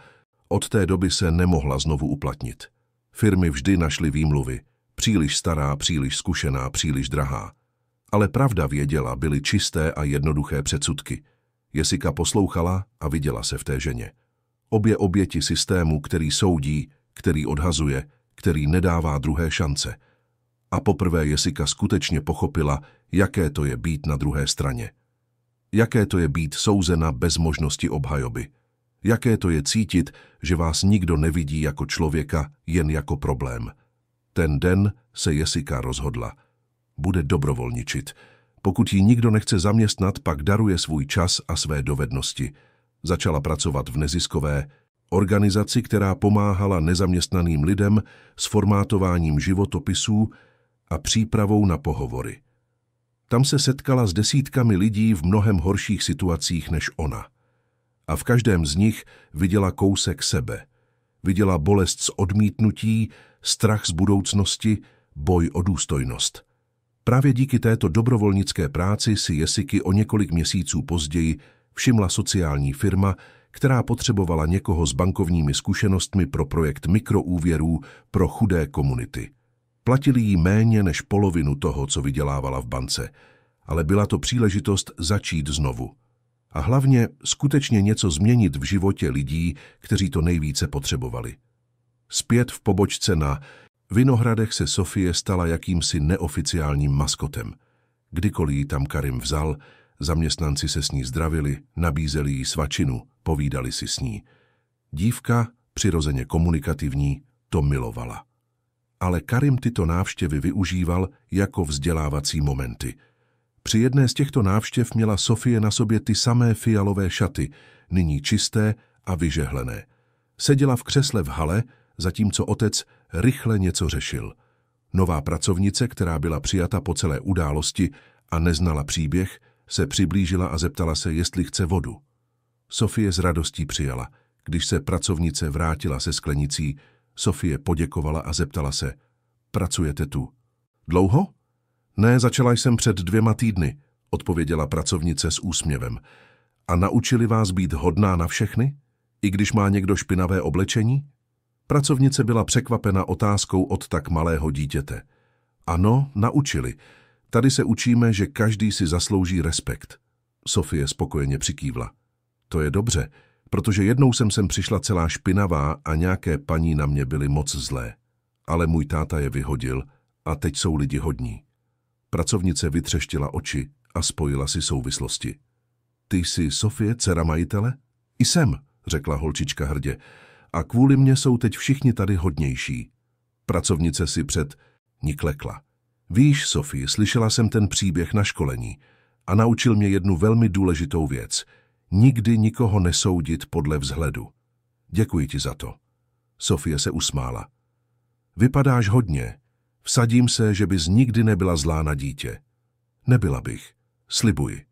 od té doby se nemohla znovu uplatnit. Firmy vždy našly výmluvy. Příliš stará, příliš zkušená, příliš drahá. Ale pravda věděla, byly čisté a jednoduché předsudky. Jessica poslouchala a viděla se v té ženě. Obě oběti systému, který soudí, který odhazuje, který nedává druhé šance. A poprvé Jessica skutečně pochopila, jaké to je být na druhé straně. Jaké to je být souzena bez možnosti obhajoby. Jaké to je cítit, že vás nikdo nevidí jako člověka, jen jako problém. Ten den se Jessica rozhodla. Bude dobrovolničit. Pokud ji nikdo nechce zaměstnat, pak daruje svůj čas a své dovednosti. Začala pracovat v neziskové organizaci, která pomáhala nezaměstnaným lidem s formátováním životopisů a přípravou na pohovory. Tam se setkala s desítkami lidí v mnohem horších situacích než ona. A v každém z nich viděla kousek sebe. Viděla bolest z odmítnutí, strach z budoucnosti, boj o důstojnost. Právě díky této dobrovolnické práci si Jessiky o několik měsíců později všimla sociální firma, která potřebovala někoho s bankovními zkušenostmi pro projekt mikroúvěrů pro chudé komunity. Platili jí méně než polovinu toho, co vydělávala v bance, ale byla to příležitost začít znovu. A hlavně skutečně něco změnit v životě lidí, kteří to nejvíce potřebovali. Zpět v pobočce na Vinohradech se Sofie stala jakýmsi neoficiálním maskotem. Kdykoliv ji tam Karim vzal, zaměstnanci se s ní zdravili, nabízeli jí svačinu, povídali si s ní. Dívka, přirozeně komunikativní, to milovala. Ale Karim tyto návštěvy využíval jako vzdělávací momenty. Při jedné z těchto návštěv měla Sofie na sobě ty samé fialové šaty, nyní čisté a vyžehlené. Seděla v křesle v hale, zatímco otec rychle něco řešil. Nová pracovnice, která byla přijata po celé události a neznala příběh, se přiblížila a zeptala se, jestli chce vodu. Sofie s radostí přijala. Když se pracovnice vrátila se sklenicí, Sofie poděkovala a zeptala se, pracujete tu? Dlouho? Ne, začala jsem před 2 týdny, odpověděla pracovnice s úsměvem. A naučili vás být hodná na všechny? I když má někdo špinavé oblečení? Pracovnice byla překvapena otázkou od tak malého dítěte. Ano, naučili. Tady se učíme, že každý si zaslouží respekt. Sofie spokojeně přikývla. To je dobře, protože jednou jsem sem přišla celá špinavá a nějaké paní na mě byly moc zlé. Ale můj táta je vyhodil a teď jsou lidi hodní. Pracovnice vytřeštila oči a spojila si souvislosti. Ty jsi Sofie, dcera majitele? I jsem, řekla holčička hrdě. A kvůli mně jsou teď všichni tady hodnější. Pracovnice si před ní klekla. Víš, Sofie, slyšela jsem ten příběh na školení a naučil mě jednu velmi důležitou věc. Nikdy nikoho nesoudit podle vzhledu. Děkuji ti za to. Sofie se usmála. Vypadáš hodně. Vsadím se, že bys nikdy nebyla zlá na dítě. Nebyla bych. Slibuji.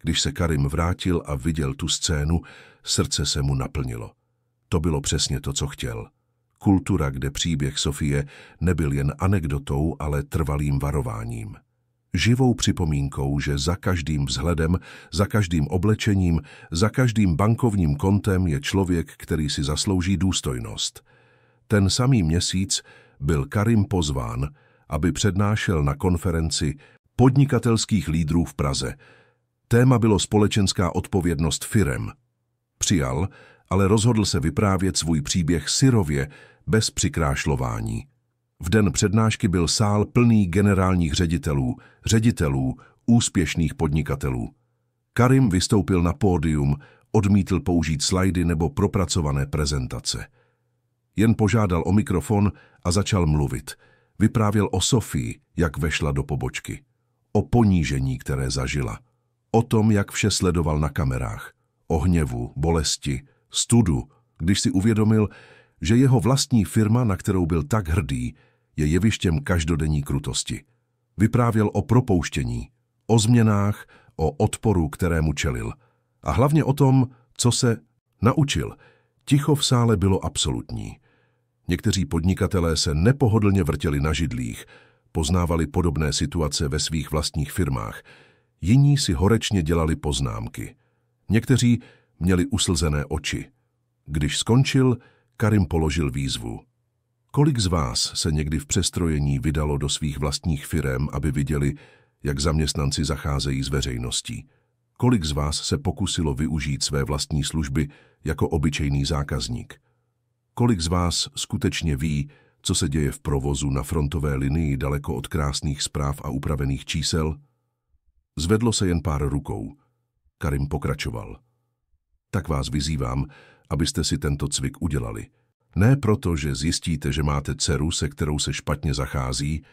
Když se Karim vrátil a viděl tu scénu, srdce se mu naplnilo. To bylo přesně to, co chtěl. Kultura, kde příběh Sofie nebyl jen anekdotou, ale trvalým varováním. Živou připomínkou, že za každým vzhledem, za každým oblečením, za každým bankovním kontem je člověk, který si zaslouží důstojnost. Ten samý měsíc byl Karim pozván, aby přednášel na konferenci podnikatelských lídrů v Praze. Téma bylo společenská odpovědnost firem. Přijal, ale rozhodl se vyprávět svůj příběh syrově, bez přikrášlování. V den přednášky byl sál plný generálních ředitelů, úspěšných podnikatelů. Karim vystoupil na pódium, odmítl použít slajdy nebo propracované prezentace. Jen požádal o mikrofon a začal mluvit. Vyprávěl o Sofii, jak vešla do pobočky. O ponížení, které zažila. O tom, jak vše sledoval na kamerách. O hněvu, bolesti, studu, když si uvědomil, že jeho vlastní firma, na kterou byl tak hrdý, je jevištěm každodenní krutosti. Vyprávěl o propouštění, o změnách, o odporu, kterému čelil. A hlavně o tom, co se naučil. Ticho v sále bylo absolutní. Někteří podnikatelé se nepohodlně vrtěli na židlích, poznávali podobné situace ve svých vlastních firmách. Jiní si horečně dělali poznámky. Někteří měli uslzené oči. Když skončil, Karim položil výzvu. Kolik z vás se někdy v přestrojení vydalo do svých vlastních firem, aby viděli, jak zaměstnanci zacházejí s veřejností? Kolik z vás se pokusilo využít své vlastní služby jako obyčejný zákazník? Kolik z vás skutečně ví, co se děje v provozu na frontové linii daleko od krásných zpráv a upravených čísel? Zvedlo se jen pár rukou. Karim pokračoval. Tak vás vyzývám, abyste si tento cvik udělali. Ne proto, že zjistíte, že máte dceru, se kterou se špatně zachází,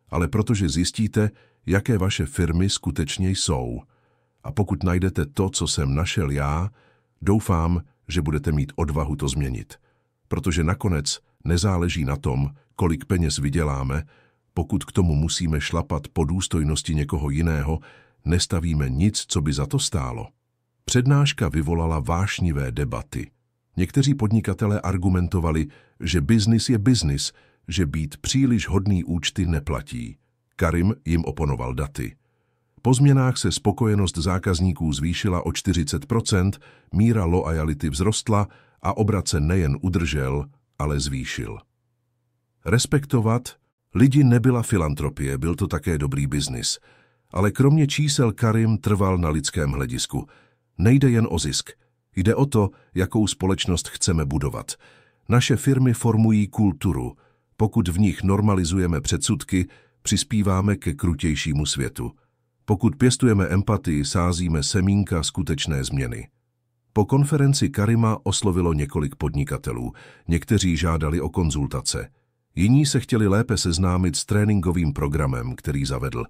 ale protože zjistíte, jaké vaše firmy skutečně jsou. A pokud najdete to, co jsem našel já, doufám, že budete mít odvahu to změnit. Protože nakonec nezáleží na tom, kolik peněz vyděláme, pokud k tomu musíme šlapat po důstojnosti někoho jiného, nestavíme nic, co by za to stálo. Přednáška vyvolala vášnivé debaty. Někteří podnikatelé argumentovali, že biznis je biznis, že být příliš hodný účty neplatí. Karim jim oponoval daty. Po změnách se spokojenost zákazníků zvýšila o 40%, míra loajality vzrostla a obrat se nejen udržel, ale zvýšil. Respektovat lidi nebyla filantropie, byl to také dobrý biznis. Ale kromě čísel Karim trval na lidském hledisku. Nejde jen o zisk. Jde o to, jakou společnost chceme budovat. Naše firmy formují kulturu. Pokud v nich normalizujeme předsudky, přispíváme ke krutějšímu světu. Pokud pěstujeme empatii, sázíme semínka skutečné změny. Po konferenci Karima oslovilo několik podnikatelů. Někteří žádali o konzultace. Jiní se chtěli lépe seznámit s tréninkovým programem, který zavedl.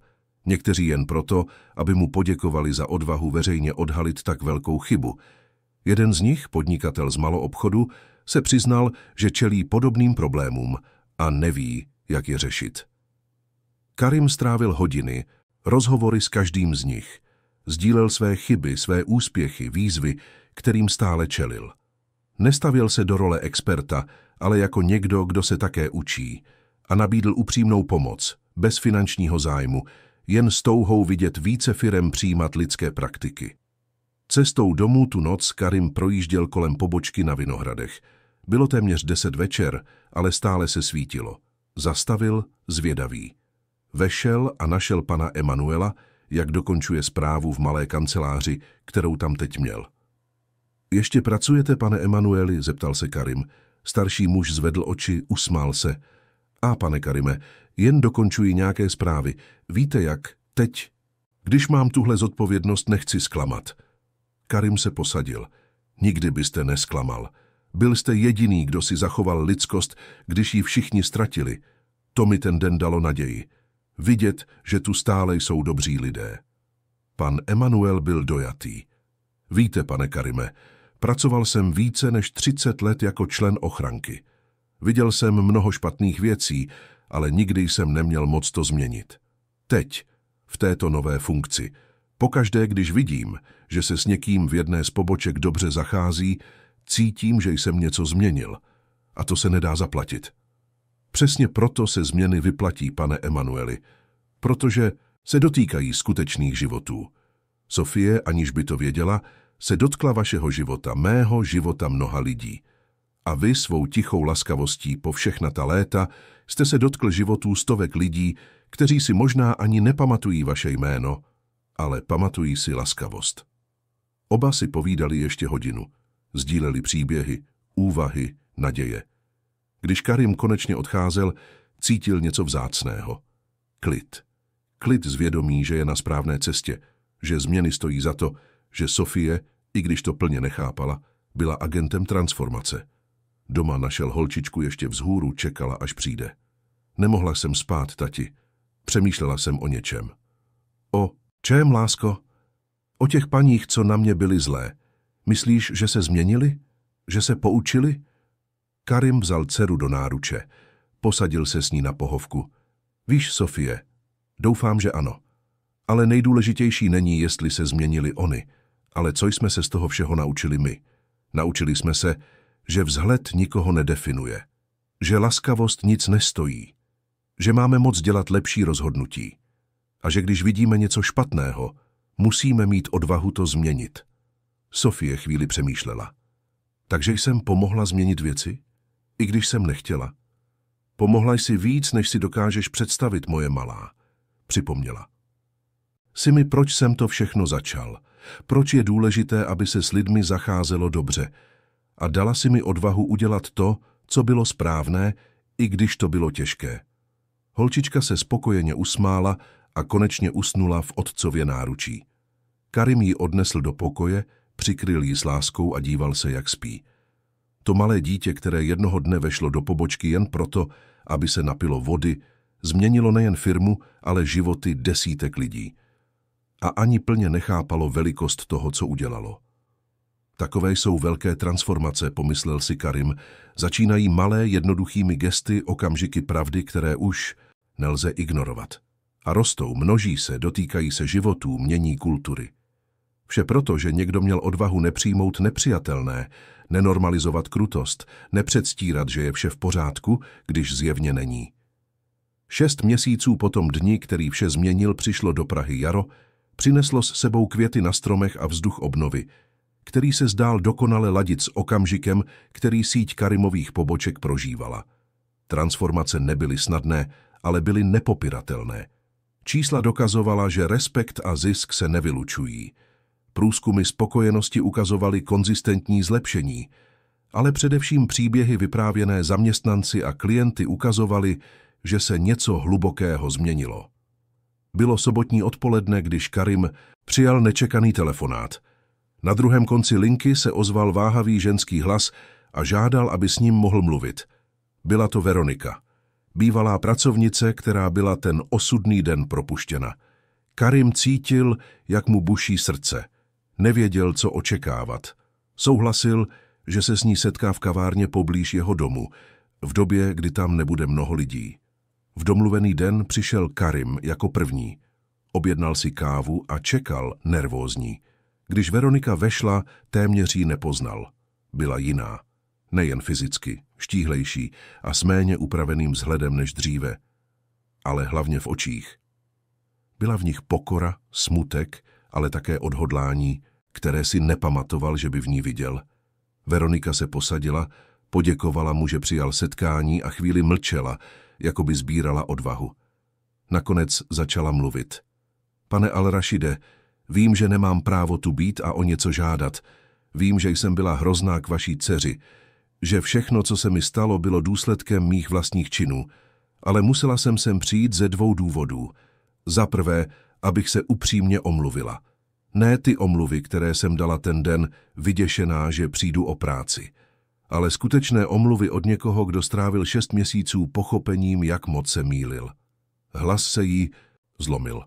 Někteří jen proto, aby mu poděkovali za odvahu veřejně odhalit tak velkou chybu. Jeden z nich, podnikatel z maloobchodu, se přiznal, že čelí podobným problémům a neví, jak je řešit. Karim strávil hodiny, rozhovory s každým z nich. Sdílel své chyby, své úspěchy, výzvy, kterým stále čelil. Nestavěl se do role experta, ale jako někdo, kdo se také učí, a nabídl upřímnou pomoc, bez finančního zájmu, jen s touhou vidět více firem přijímat lidské praktiky. Cestou domů tu noc Karim projížděl kolem pobočky na Vinohradech. Bylo téměř 10 večer, ale stále se svítilo. Zastavil, zvědavý. Vešel a našel pana Emanuela, jak dokončuje zprávu v malé kanceláři, kterou tam teď měl. Ještě pracujete, pane Emanueli? Zeptal se Karim. Starší muž zvedl oči, usmál se. A pane Karime, jen dokončuji nějaké zprávy. Víte jak, teď? Když mám tuhle zodpovědnost, nechci zklamat. Karim se posadil. Nikdy byste nesklamal. Byl jste jediný, kdo si zachoval lidskost, když ji všichni ztratili. To mi ten den dalo naději. Vidět, že tu stále jsou dobří lidé. Pan Emanuel byl dojatý. Víte, pane Karime, pracoval jsem více než 30 let jako člen ochranky. Viděl jsem mnoho špatných věcí, ale nikdy jsem neměl moc to změnit. Teď, v této nové funkci, pokaždé, když vidím, že se s někým v jedné z poboček dobře zachází, cítím, že jsem něco změnil. A to se nedá zaplatit. Přesně proto se změny vyplatí, pane Emanueli, protože se dotýkají skutečných životů. Sofie, aniž by to věděla, se dotkla vašeho života, mého života mnoha lidí. A vy svou tichou laskavostí po všechna ta léta jste se dotkl životů stovek lidí, kteří si možná ani nepamatují vaše jméno, ale pamatují si laskavost. Oba si povídali ještě hodinu, sdíleli příběhy, úvahy, naděje. Když Karim konečně odcházel, cítil něco vzácného. Klid. Klid z vědomí, že je na správné cestě, že změny stojí za to, že Sofie, i když to plně nechápala, byla agentem transformace. Doma našel holčičku ještě vzhůru, čekala, až přijde. Nemohla jsem spát, tati. Přemýšlela jsem o něčem. O čem, lásko? O těch paních, co na mě byly zlé. Myslíš, že se změnili? Že se poučili? Karim vzal dceru do náruče. Posadil se s ní na pohovku. Víš, Sofie, doufám, že ano. Ale nejdůležitější není, jestli se změnili oni, ale co jsme se z toho všeho naučili my. Naučili jsme se, že vzhled nikoho nedefinuje, že laskavost nic nestojí, že máme moc dělat lepší rozhodnutí a že když vidíme něco špatného, musíme mít odvahu to změnit. Sofie chvíli přemýšlela. Takže jsem pomohla změnit věci? I když jsem nechtěla. Pomohla jsi víc, než si dokážeš představit, moje malá, připomněla. Si mi, proč jsem to všechno začal? Proč je důležité, aby se s lidmi zacházelo dobře. A dala si mi odvahu udělat to, co bylo správné, i když to bylo těžké. Holčička se spokojeně usmála a konečně usnula v otcově náručí. Karim ji odnesl do pokoje, přikryl ji s láskou a díval se, jak spí. To malé dítě, které jednoho dne vešlo do pobočky jen proto, aby se napilo vody, změnilo nejen firmu, ale životy desítek lidí. A ani plně nechápalo velikost toho, co udělalo. Takové jsou velké transformace, pomyslel si Karim. Začínají malé, jednoduchými gesty, okamžiky pravdy, které už nelze ignorovat. A rostou, množí se, dotýkají se životů, mění kultury. Vše proto, že někdo měl odvahu nepřijmout nepřijatelné, nenormalizovat krutost, nepředstírat, že je vše v pořádku, když zjevně není. 6 měsíců po tom dni, který vše změnil, přišlo do Prahy jaro, přineslo s sebou květy na stromech a vzduch obnovy, který se zdál dokonale ladit s okamžikem, který síť Karimových poboček prožívala. Transformace nebyly snadné, ale byly nepopiratelné. Čísla dokazovala, že respekt a zisk se nevylučují. Průzkumy spokojenosti ukazovaly konzistentní zlepšení, ale především příběhy vyprávěné zaměstnanci a klienty ukazovaly, že se něco hlubokého změnilo. Bylo sobotní odpoledne, když Karim přijal nečekaný telefonát. Na druhém konci linky se ozval váhavý ženský hlas a žádal, aby s ním mohl mluvit. Byla to Veronika, bývalá pracovnice, která byla ten osudný den propuštěna. Karim cítil, jak mu buší srdce. Nevěděl, co očekávat. Souhlasil, že se s ní setká v kavárně poblíž jeho domu, v době, kdy tam nebude mnoho lidí. V domluvený den přišel Karim jako první. Objednal si kávu a čekal, nervózní. Když Veronika vešla, téměř ji nepoznal. Byla jiná. Nejen fyzicky, štíhlejší a s méně upraveným vzhledem než dříve, ale hlavně v očích. Byla v nich pokora, smutek, ale také odhodlání, které si nepamatoval, že by v ní viděl. Veronika se posadila, poděkovala mu, že přijal setkání a chvíli mlčela, jako by sbírala odvahu. Nakonec začala mluvit. Pane Al-Rašide, vím, že nemám právo tu být a o něco žádat. Vím, že jsem byla hrozná k vaší dceři, že všechno, co se mi stalo, bylo důsledkem mých vlastních činů, ale musela jsem sem přijít ze 2 důvodů. Za prvé, abych se upřímně omluvila. Ne ty omluvy, které jsem dala ten den, vyděšená, že přijdu o práci, ale skutečné omluvy od někoho, kdo strávil 6 měsíců pochopením, jak moc se mýlil. Hlas se jí zlomil.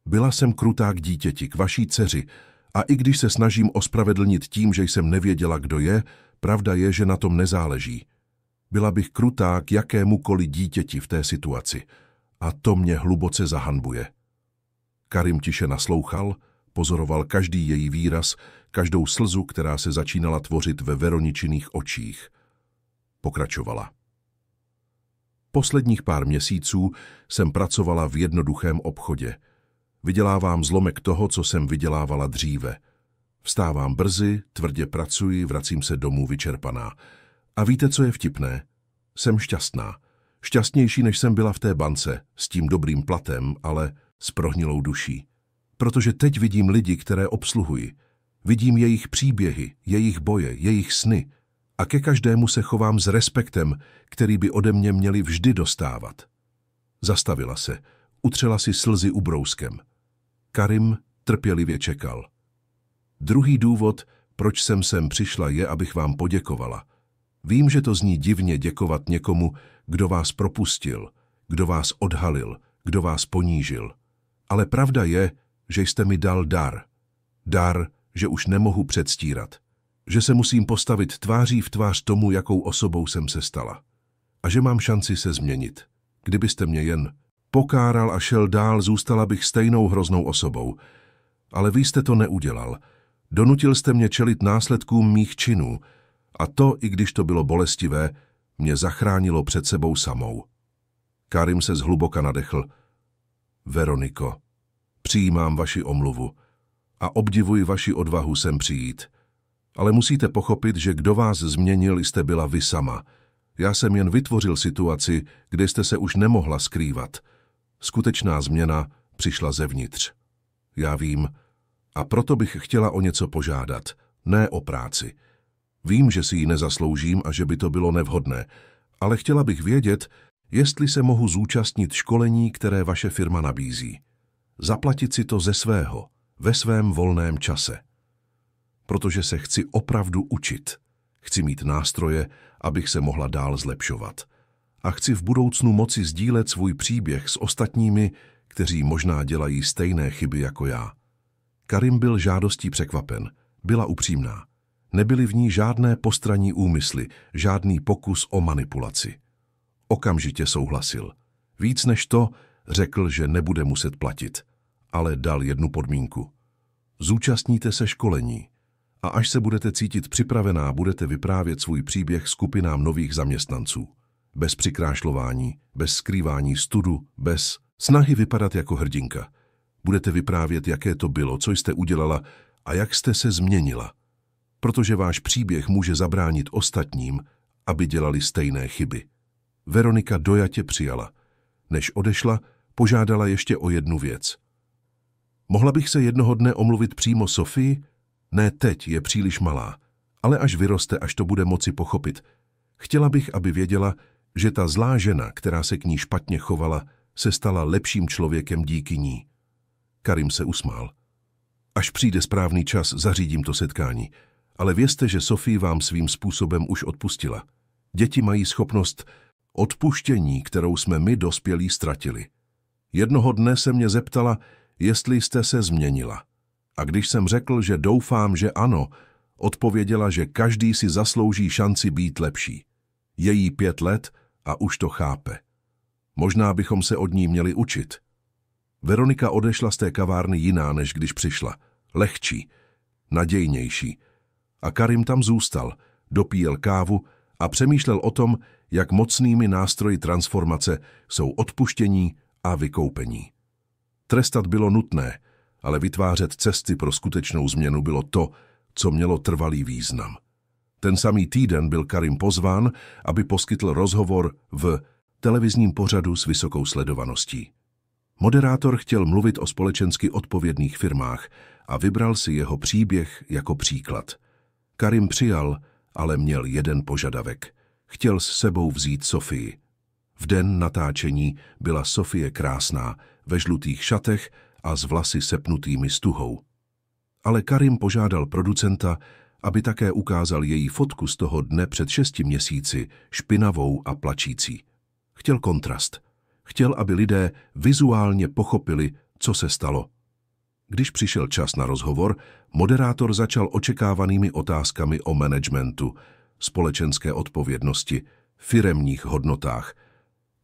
Byla jsem krutá k dítěti, k vaší dceři, a i když se snažím ospravedlnit tím, že jsem nevěděla, kdo je, pravda je, že na tom nezáleží. Byla bych krutá k jakémukoliv dítěti v té situaci. A to mě hluboce zahanbuje. Karim tiše naslouchal, pozoroval každý její výraz, každou slzu, která se začínala tvořit ve Veroničiných očích. Pokračovala. Posledních pár měsíců jsem pracovala v jednoduchém obchodě. Vydělávám zlomek toho, co jsem vydělávala dříve. Vstávám brzy, tvrdě pracuji, vracím se domů vyčerpaná. A víte, co je vtipné? Jsem šťastná. Šťastnější, než jsem byla v té bance, s tím dobrým platem, ale s prohnilou duší. Protože teď vidím lidi, které obsluhuji. Vidím jejich příběhy, jejich boje, jejich sny. A ke každému se chovám s respektem, který by ode mě měli vždy dostávat. Zastavila se, utřela si slzy ubrouskem. Karim trpělivě čekal. Druhý důvod, proč jsem sem přišla, je, abych vám poděkovala. Vím, že to zní divně děkovat někomu, kdo vás propustil, kdo vás odhalil, kdo vás ponížil. Ale pravda je, že jste mi dal dar. Dar, že už nemohu předstírat. Že se musím postavit tváří v tvář tomu, jakou osobou jsem se stala. A že mám šanci se změnit. Kdybyste mě jen pokáral a šel dál, zůstala bych stejnou hroznou osobou. Ale vy jste to neudělal. Donutil jste mě čelit následkům mých činů. A to, i když to bylo bolestivé, mě zachránilo před sebou samou. Karim se zhluboka nadechl. Veroniko, přijímám vaši omluvu a obdivuji vaši odvahu sem přijít. Ale musíte pochopit, že kdo vás změnil, jste byla vy sama. Já jsem jen vytvořil situaci, kde jste se už nemohla skrývat. Skutečná změna přišla zevnitř. Já vím A proto bych chtěla o něco požádat, ne o práci. Vím, že si ji nezasloužím a že by to bylo nevhodné, ale chtěla bych vědět, jestli se mohu zúčastnit školení, které vaše firma nabízí. Zaplatit si to ze svého, ve svém volném čase. Protože se chci opravdu učit. Chci mít nástroje, abych se mohla dál zlepšovat. A chci v budoucnu moci sdílet svůj příběh s ostatními, kteří možná dělají stejné chyby jako já. Karim byl žádostí překvapen. Byla upřímná. Nebyly v ní žádné postranní úmysly, žádný pokus o manipulaci. Okamžitě souhlasil. Víc než to, řekl, že nebude muset platit, ale dal jednu podmínku. Zúčastníte se školení a až se budete cítit připravená, budete vyprávět svůj příběh skupinám nových zaměstnanců. Bez přikrášlování, bez skrývání studu, bez snahy vypadat jako hrdinka. Budete vyprávět, jaké to bylo, co jste udělala a jak jste se změnila. Protože váš příběh může zabránit ostatním, aby dělali stejné chyby. Veronika dojatě přijala. Než odešla, požádala ještě o jednu věc. Mohla bych se jednoho dne omluvit přímo Sofii? Ne teď, je příliš malá, ale až vyroste, až to bude moci pochopit. Chtěla bych, aby věděla, že ta zlá žena, která se k ní špatně chovala, se stala lepším člověkem díky ní. Karim se usmál. Až přijde správný čas, zařídím to setkání. Ale vězte, že Sofie vám svým způsobem už odpustila. Děti mají schopnost odpuštění, kterou jsme my dospělí ztratili. Jednoho dne se mě zeptala, jestli jste se změnila. A když jsem řekl, že doufám, že ano, odpověděla, že každý si zaslouží šanci být lepší. Je jí 5 let a už to chápe. Možná bychom se od ní měli učit. Veronika odešla z té kavárny jiná, než když přišla. Lehčí, nadějnější. A Karim tam zůstal, dopíjel kávu a přemýšlel o tom, jak mocnými nástroji transformace jsou odpuštění a vykoupení. Trestat bylo nutné, ale vytvářet cesty pro skutečnou změnu bylo to, co mělo trvalý význam. Ten samý týden byl Karim pozván, aby poskytl rozhovor v televizním pořadu s vysokou sledovaností. Moderátor chtěl mluvit o společensky odpovědných firmách a vybral si jeho příběh jako příklad. Karim přijal, ale měl jeden požadavek. Chtěl s sebou vzít Sofii. V den natáčení byla Sofie krásná, ve žlutých šatech a s vlasy sepnutými stuhou. Ale Karim požádal producenta, aby také ukázal její fotku z toho dne před 6 měsíci, špinavou a plačící. Chtěl kontrast. Chtěl, aby lidé vizuálně pochopili, co se stalo. Když přišel čas na rozhovor, moderátor začal očekávanými otázkami o managementu, společenské odpovědnosti, firemních hodnotách.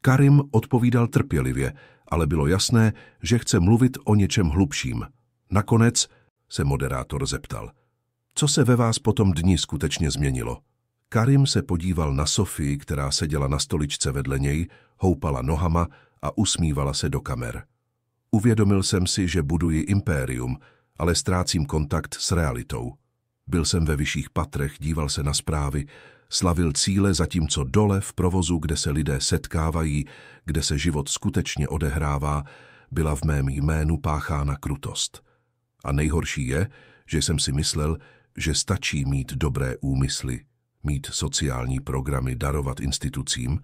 Karim odpovídal trpělivě, ale bylo jasné, že chce mluvit o něčem hlubším. Nakonec se moderátor zeptal. Co se ve vás po tom dni skutečně změnilo? Karim se podíval na Sofii, která seděla na stoličce vedle něj, houpala nohama a usmívala se do kamer. Uvědomil jsem si, že buduji impérium, ale ztrácím kontakt s realitou. Byl jsem ve vyšších patrech, díval se na zprávy, slavil cíle, zatímco dole v provozu, kde se lidé setkávají, kde se život skutečně odehrává, byla v mém jménu páchána krutost. A nejhorší je, že jsem si myslel, že stačí mít dobré úmysly, mít sociální programy, darovat institucím,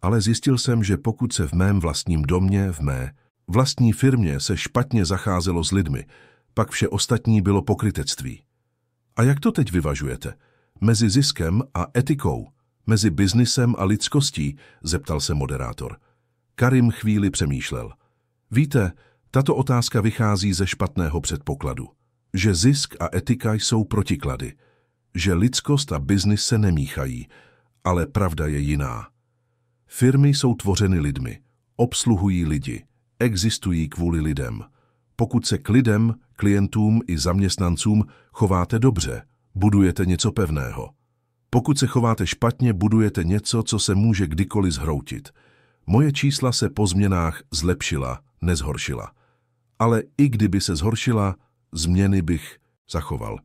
ale zjistil jsem, že pokud se v mém vlastním domě, v mé vlastní firmě se špatně zacházelo s lidmi, pak vše ostatní bylo pokrytectví. A jak to teď vyvažujete? Mezi ziskem a etikou, mezi biznisem a lidskostí, zeptal se moderátor. Karim chvíli přemýšlel. Víte, tato otázka vychází ze špatného předpokladu, že zisk a etika jsou protiklady, že lidskost a biznis se nemíchají, ale pravda je jiná. Firmy jsou tvořeny lidmi, obsluhují lidi, existují kvůli lidem. Pokud se k lidem, klientům i zaměstnancům chováte dobře, budujete něco pevného. Pokud se chováte špatně, budujete něco, co se může kdykoliv zhroutit. Moje čísla se po změnách zlepšila, nezhoršila. Ale i kdyby se zhoršila, změny bych zachoval.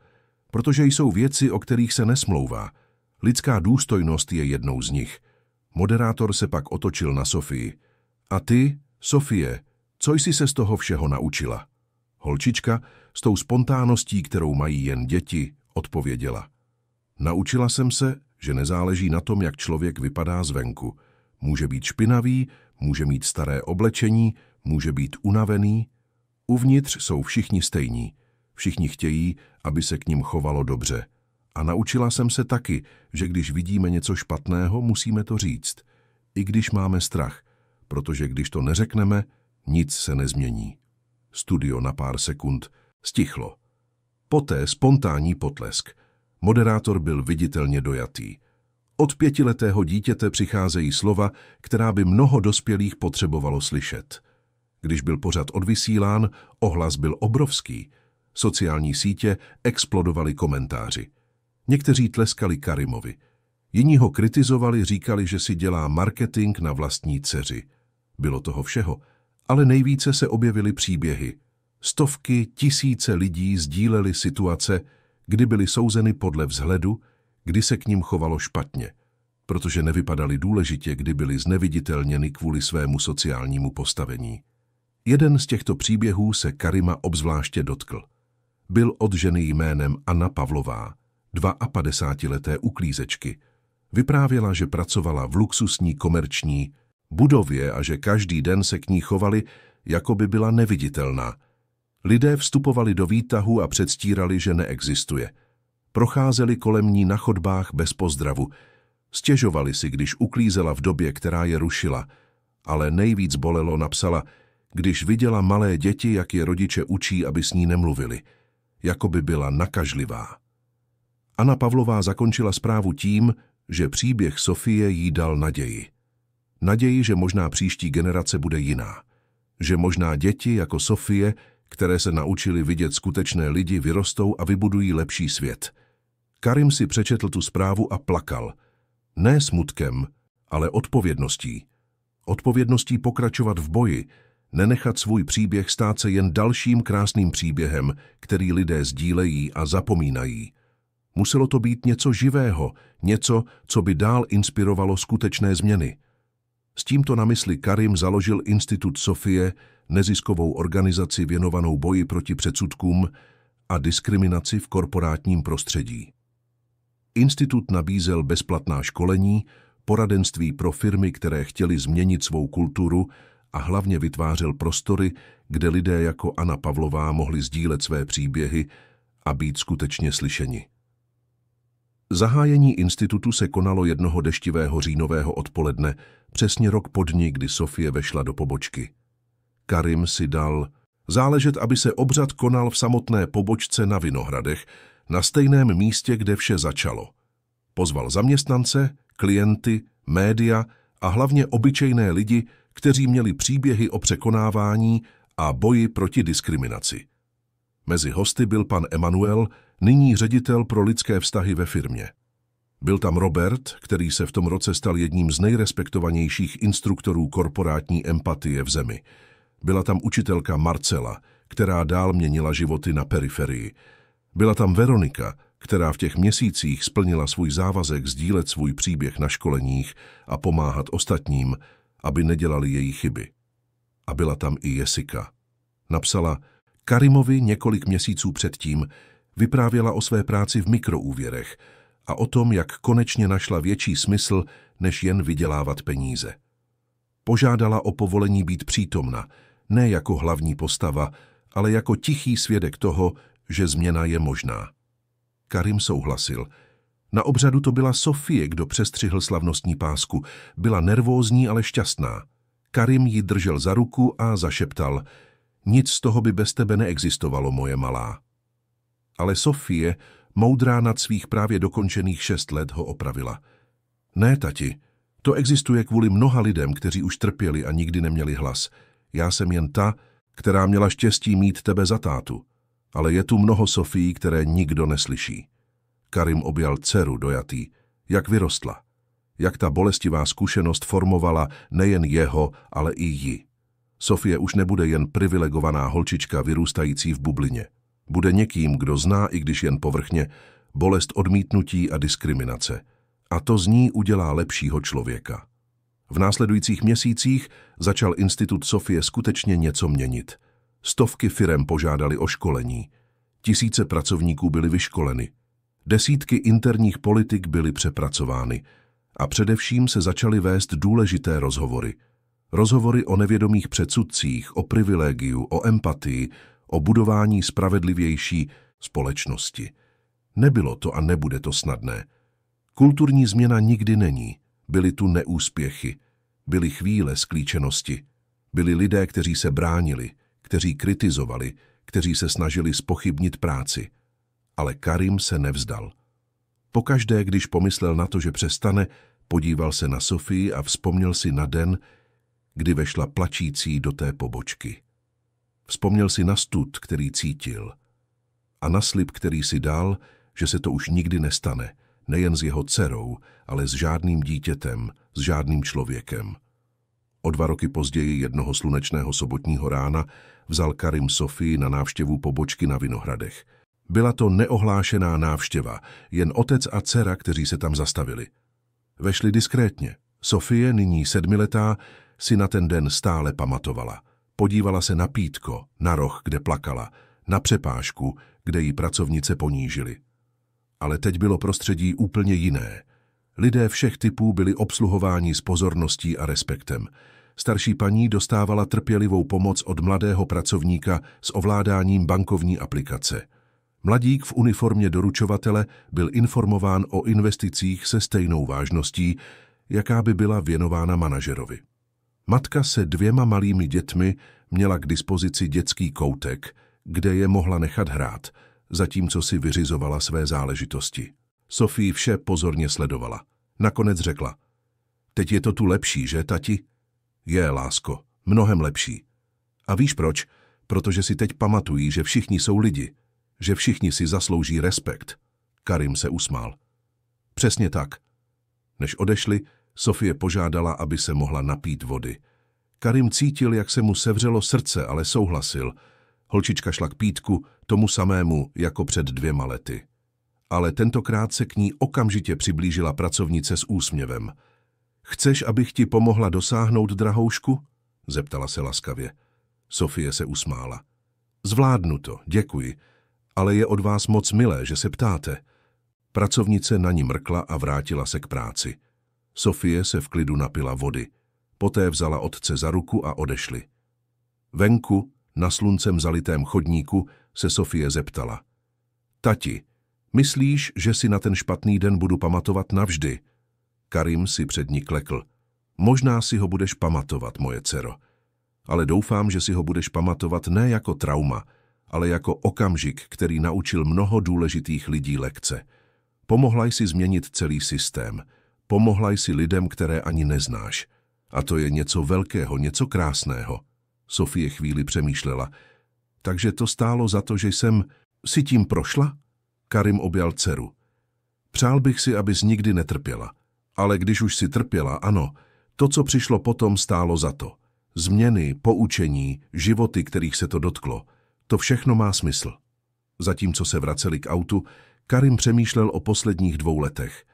Protože jsou věci, o kterých se nesmlouvá. Lidská důstojnost je jednou z nich. Moderátor se pak otočil na Sofii. A ty, Sofie, co jsi se z toho všeho naučila? Holčička, S tou spontánností, kterou mají jen děti, odpověděla. Naučila jsem se, že nezáleží na tom, jak člověk vypadá zvenku. Může být špinavý, může mít staré oblečení, může být unavený. Uvnitř jsou všichni stejní. Všichni chtějí, aby se k nim chovalo dobře. A naučila jsem se taky, že když vidíme něco špatného, musíme to říct. I když máme strach, protože když to neřekneme, nic se nezmění. Studio na pár sekund stichlo. Poté spontánní potlesk. Moderátor byl viditelně dojatý. Od 5letého dítěte přicházejí slova, která by mnoho dospělých potřebovalo slyšet. Když byl pořad odvysílán, ohlas byl obrovský. Sociální sítě explodovaly komentáři. Někteří tleskali Karimovi. Jiní ho kritizovali, říkali, že si dělá marketing na vlastní dceři. Bylo toho všeho, ale nejvíce se objevily příběhy. Stovky, tisíce lidí sdíleli situace, kdy byly souzeny podle vzhledu, kdy se k nim chovalo špatně, protože nevypadali důležitě, kdy byly zneviditelněny kvůli svému sociálnímu postavení. Jeden z těchto příběhů se Karima obzvláště dotkl. Byl od ženy jménem Anna Pavlová, 52leté uklízečky. Vyprávěla, že pracovala v luxusní komerční budově a že každý den se k ní chovali, jako by byla neviditelná. Lidé vstupovali do výtahu a předstírali, že neexistuje. Procházeli kolem ní na chodbách bez pozdravu. Stěžovali si, když uklízela v době, která je rušila. Ale nejvíc bolelo, napsala, když viděla malé děti, jak je rodiče učí, aby s ní nemluvili. Jako by byla nakažlivá. Anna Pavlová zakončila zprávu tím, že příběh Sofie jí dal naději. Naději, že možná příští generace bude jiná. Že možná děti jako Sofie, které se naučili vidět skutečné lidi, vyrostou a vybudují lepší svět. Karim si přečetl tu zprávu a plakal. Ne smutkem, ale odpovědností. Odpovědností pokračovat v boji, nenechat svůj příběh stát se jen dalším krásným příběhem, který lidé sdílejí a zapomínají. Muselo to být něco živého, něco, co by dál inspirovalo skutečné změny. S tímto na mysli Karim založil Institut Sofie, neziskovou organizaci věnovanou boji proti předsudkům a diskriminaci v korporátním prostředí. Institut nabízel bezplatná školení, poradenství pro firmy, které chtěly změnit svou kulturu a hlavně vytvářel prostory, kde lidé jako Anna Pavlová mohli sdílet své příběhy a být skutečně slyšeni. Zahájení institutu se konalo jednoho deštivého říjnového odpoledne, přesně rok po dni, kdy Sofie vešla do pobočky. Karim si dal záležet, aby se obřad konal v samotné pobočce na Vinohradech, na stejném místě, kde vše začalo. Pozval zaměstnance, klienty, média a hlavně obyčejné lidi, kteří měli příběhy o překonávání a boji proti diskriminaci. Mezi hosty byl pan Emanuel, nyní ředitel pro lidské vztahy ve firmě. Byl tam Robert, který se v tom roce stal jedním z nejrespektovanějších instruktorů korporátní empatie v zemi. Byla tam učitelka Marcela, která dál měnila životy na periferii. Byla tam Veronika, která v těch měsících splnila svůj závazek sdílet svůj příběh na školeních a pomáhat ostatním, aby nedělali její chyby. A byla tam i Jessica. Napsala Karimovi několik měsíců předtím, vyprávěla o své práci v mikroúvěrech a o tom, jak konečně našla větší smysl, než jen vydělávat peníze. Požádala o povolení být přítomna, ne jako hlavní postava, ale jako tichý svědek toho, že změna je možná. Karim souhlasil. Na obřadu to byla Sofie, kdo přestřihl slavnostní pásku. Byla nervózní, ale šťastná. Karim ji držel za ruku a zašeptal: nic z toho by bez tebe neexistovalo, moje malá. Ale Sofie, moudrá nad svých právě dokončených 6 let, ho opravila. Ne, tati, to existuje kvůli mnoha lidem, kteří už trpěli a nikdy neměli hlas. Já jsem jen ta, která měla štěstí mít tebe za tátu. Ale je tu mnoho Sofií, které nikdo neslyší. Karim objal dceru dojatý, jak vyrostla. Jak ta bolestivá zkušenost formovala nejen jeho, ale i ji. Sofie už nebude jen privilegovaná holčička vyrůstající v bublině. Bude někým, kdo zná, i když jen povrchně, bolest odmítnutí a diskriminace. A to z ní udělá lepšího člověka. V následujících měsících začal Institut Sofie skutečně něco měnit. Stovky firem požádali o školení. Tisíce pracovníků byly vyškoleny. Desítky interních politik byly přepracovány. A především se začaly vést důležité rozhovory. Rozhovory o nevědomých předsudcích, o privilegiu, o empatii, o budování spravedlivější společnosti. Nebylo to a nebude to snadné. Kulturní změna nikdy není. Byly tu neúspěchy. Byly chvíle sklíčenosti. Byli lidé, kteří se bránili, kteří kritizovali, kteří se snažili zpochybnit práci. Ale Karim se nevzdal. Pokaždé, když pomyslel na to, že přestane, podíval se na Sofii a vzpomněl si na den, kdy vešla plačící do té pobočky. Vzpomněl si na stud, který cítil. A na slib, který si dal, že se to už nikdy nestane, nejen s jeho dcerou, ale s žádným dítětem, s žádným člověkem. O 2 roky později jednoho slunečného sobotního rána vzal Karim Sofii na návštěvu pobočky na Vinohradech. Byla to neohlášená návštěva, jen otec a dcera, kteří se tam zastavili. Vešli diskrétně. Sofie, nyní 7letá, si na ten den stále pamatovala. Podívala se na pítko, na roh, kde plakala, na přepážku, kde jí pracovnice ponížili. Ale teď bylo prostředí úplně jiné. Lidé všech typů byli obsluhováni s pozorností a respektem. Starší paní dostávala trpělivou pomoc od mladého pracovníka s ovládáním bankovní aplikace. Mladík v uniformě doručovatele byl informován o investicích se stejnou vážností, jaká by byla věnována manažerovi. Matka se 2 malými dětmi měla k dispozici dětský koutek, kde je mohla nechat hrát, zatímco si vyřizovala své záležitosti. Sofie vše pozorně sledovala. Nakonec řekla: "Teď je to tu lepší, že, tati?" "Je, lásko, mnohem lepší. A víš proč? Protože si teď pamatují, že všichni jsou lidi, že všichni si zaslouží respekt." Karim se usmál. "Přesně tak." Než odešli, Sofie požádala, aby se mohla napít vody. Karim cítil, jak se mu sevřelo srdce, ale souhlasil. Holčička šla k pítku, tomu samému jako před 2 lety. Ale tentokrát se k ní okamžitě přiblížila pracovnice s úsměvem. "Chceš, abych ti pomohla dosáhnout, drahoušku?" zeptala se laskavě. Sofie se usmála. "Zvládnu to, děkuji, ale je od vás moc milé, že se ptáte." Pracovnice na ní mrkla a vrátila se k práci. Sofie se v klidu napila vody. Poté vzala otce za ruku a odešli. Venku, na sluncem zalitém chodníku, se Sofie zeptala: "Tati, myslíš, že si na ten špatný den budu pamatovat navždy?" Karim si před ní klekl. "Možná si ho budeš pamatovat, moje dcero. Ale doufám, že si ho budeš pamatovat ne jako trauma, ale jako okamžik, který naučil mnoho důležitých lidí lekce. Pomohla jsi změnit celý systém. Pomohla jsi lidem, které ani neznáš. A to je něco velkého, něco krásného." Sofie chvíli přemýšlela. "Takže to stálo za to, že jsem si tím prošla?" Karim objal dceru. "Přál bych si, abys nikdy netrpěla. Ale když už si trpěla, ano, to, co přišlo potom, stálo za to. Změny, poučení, životy, kterých se to dotklo, to všechno má smysl." Zatímco se vraceli k autu, Karim přemýšlel o posledních 2 letech.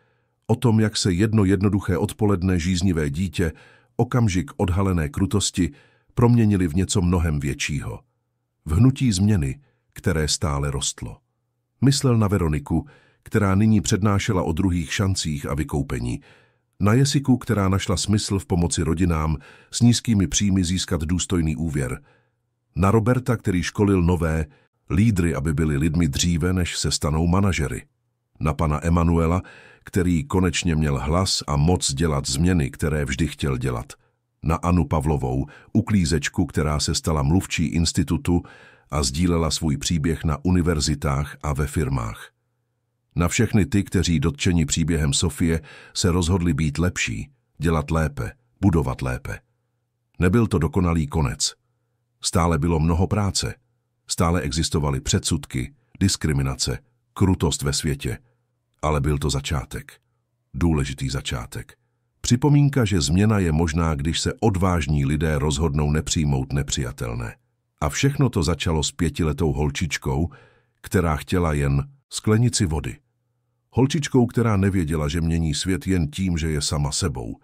O tom, jak se jedno jednoduché odpoledne žíznivé dítě, okamžik odhalené krutosti, proměnili v něco mnohem většího. V hnutí změny, které stále rostlo. Myslel na Veroniku, která nyní přednášela o druhých šancích a vykoupení. Na Jessiku, která našla smysl v pomoci rodinám s nízkými příjmy získat důstojný úvěr. Na Roberta, který školil nové lídry, aby byli lidmi dříve, než se stanou manažery. Na pana Emanuela, který konečně měl hlas a moc dělat změny, které vždy chtěl dělat. Na Anu Pavlovou, uklízečku, která se stala mluvčí institutu a sdílela svůj příběh na univerzitách a ve firmách. Na všechny ty, kteří dotčeni příběhem Sofie se rozhodli být lepší, dělat lépe, budovat lépe. Nebyl to dokonalý konec. Stále bylo mnoho práce. Stále existovaly předsudky, diskriminace, krutost ve světě. Ale byl to začátek. Důležitý začátek. Připomínka, že změna je možná, když se odvážní lidé rozhodnou nepřijmout nepřijatelné. A všechno to začalo s 5letou holčičkou, která chtěla jen sklenici vody. Holčičkou, která nevěděla, že mění svět jen tím, že je sama sebou.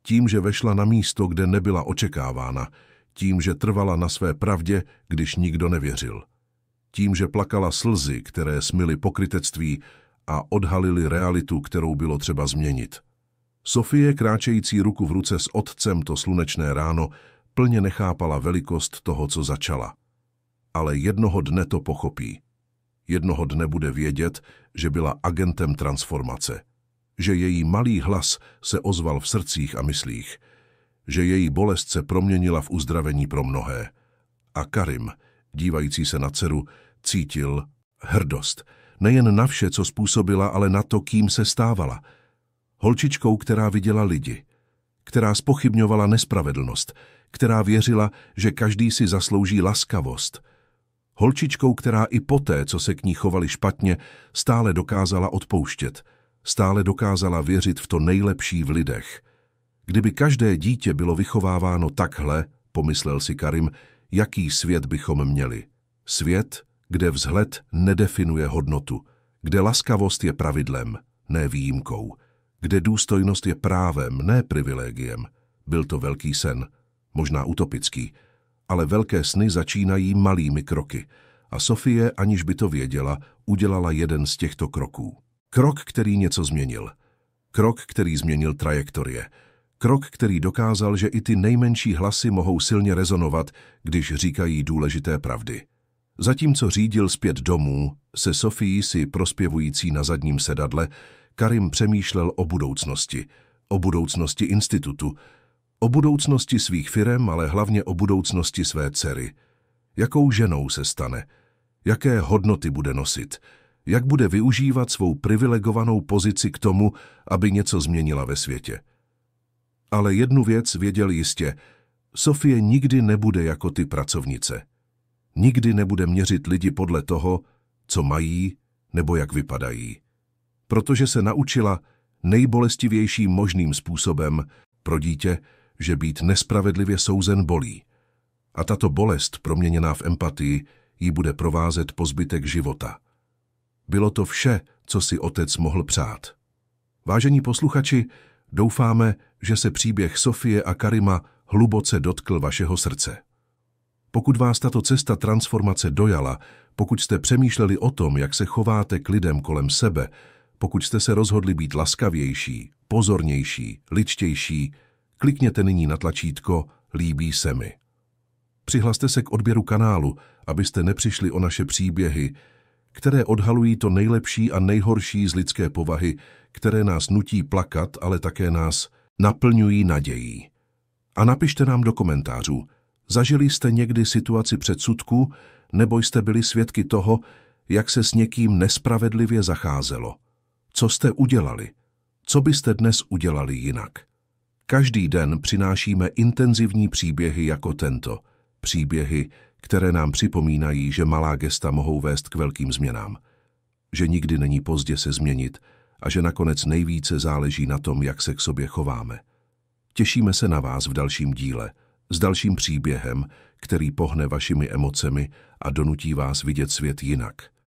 Tím, že vešla na místo, kde nebyla očekávána. Tím, že trvala na své pravdě, když nikdo nevěřil. tím, že plakala slzy, které smyly pokrytectví a odhalily realitu, kterou bylo třeba změnit. Sofie, kráčející ruku v ruce s otcem to slunečné ráno, plně nechápala velikost toho, co začala. Ale jednoho dne to pochopí. Jednoho dne bude vědět, že byla agentem transformace. Že její malý hlas se ozval v srdcích a myslích. Že její bolest se proměnila v uzdravení pro mnohé. A Karim, dívající se na dceru, cítil hrdost. Nejen na vše, co způsobila, ale na to, kým se stávala. Holčičkou, která viděla lidi. Která zpochybňovala nespravedlnost. Která věřila, že každý si zaslouží laskavost. Holčičkou, která i poté, co se k ní chovali špatně, stále dokázala odpouštět. Stále dokázala věřit v to nejlepší v lidech. Kdyby každé dítě bylo vychováváno takhle, pomyslel si Karim, jaký svět bychom měli. Svět, kde vzhled nedefinuje hodnotu, kde laskavost je pravidlem, ne výjimkou, kde důstojnost je právem, ne privilegiem. Byl to velký sen, možná utopický, ale velké sny začínají malými kroky. A Sofie, aniž by to věděla, udělala jeden z těchto kroků. Krok, který něco změnil. Krok, který změnil trajektorie. Krok, který dokázal, že i ty nejmenší hlasy mohou silně rezonovat, když říkají důležité pravdy. Zatímco řídil zpět domů, se Sofií si prospěvující na zadním sedadle, Karim přemýšlel o budoucnosti institutu, o budoucnosti svých firem, ale hlavně o budoucnosti své dcery. Jakou ženou se stane? Jaké hodnoty bude nosit? Jak bude využívat svou privilegovanou pozici k tomu, aby něco změnila ve světě? Ale jednu věc věděl jistě. Sofie nikdy nebude jako ty pracovnice. Nikdy nebude měřit lidi podle toho, co mají nebo jak vypadají. Protože se naučila nejbolestivějším možným způsobem pro dítě, že být nespravedlivě souzen bolí. A tato bolest, proměněná v empatii, ji bude provázet po zbytek života. Bylo to vše, co si otec mohl přát. Vážení posluchači, doufáme, že se příběh Sofie a Karima hluboce dotkl vašeho srdce. Pokud vás tato cesta transformace dojala, pokud jste přemýšleli o tom, jak se chováte k lidem kolem sebe, pokud jste se rozhodli být laskavější, pozornější, ličtější, klikněte nyní na tlačítko Líbí se mi. Přihlaste se k odběru kanálu, abyste nepřišli o naše příběhy, které odhalují to nejlepší a nejhorší z lidské povahy, které nás nutí plakat, ale také nás naplňují nadějí. A napište nám do komentářů, zažili jste někdy situaci předsudku, nebo jste byli svědky toho, jak se s někým nespravedlivě zacházelo. Co jste udělali? Co byste dnes udělali jinak? Každý den přinášíme intenzivní příběhy jako tento. Příběhy, které nám připomínají, že malá gesta mohou vést k velkým změnám. Že nikdy není pozdě se změnit a že nakonec nejvíce záleží na tom, jak se k sobě chováme. Těšíme se na vás v dalším díle, s dalším příběhem, který pohne vašimi emocemi a donutí vás vidět svět jinak.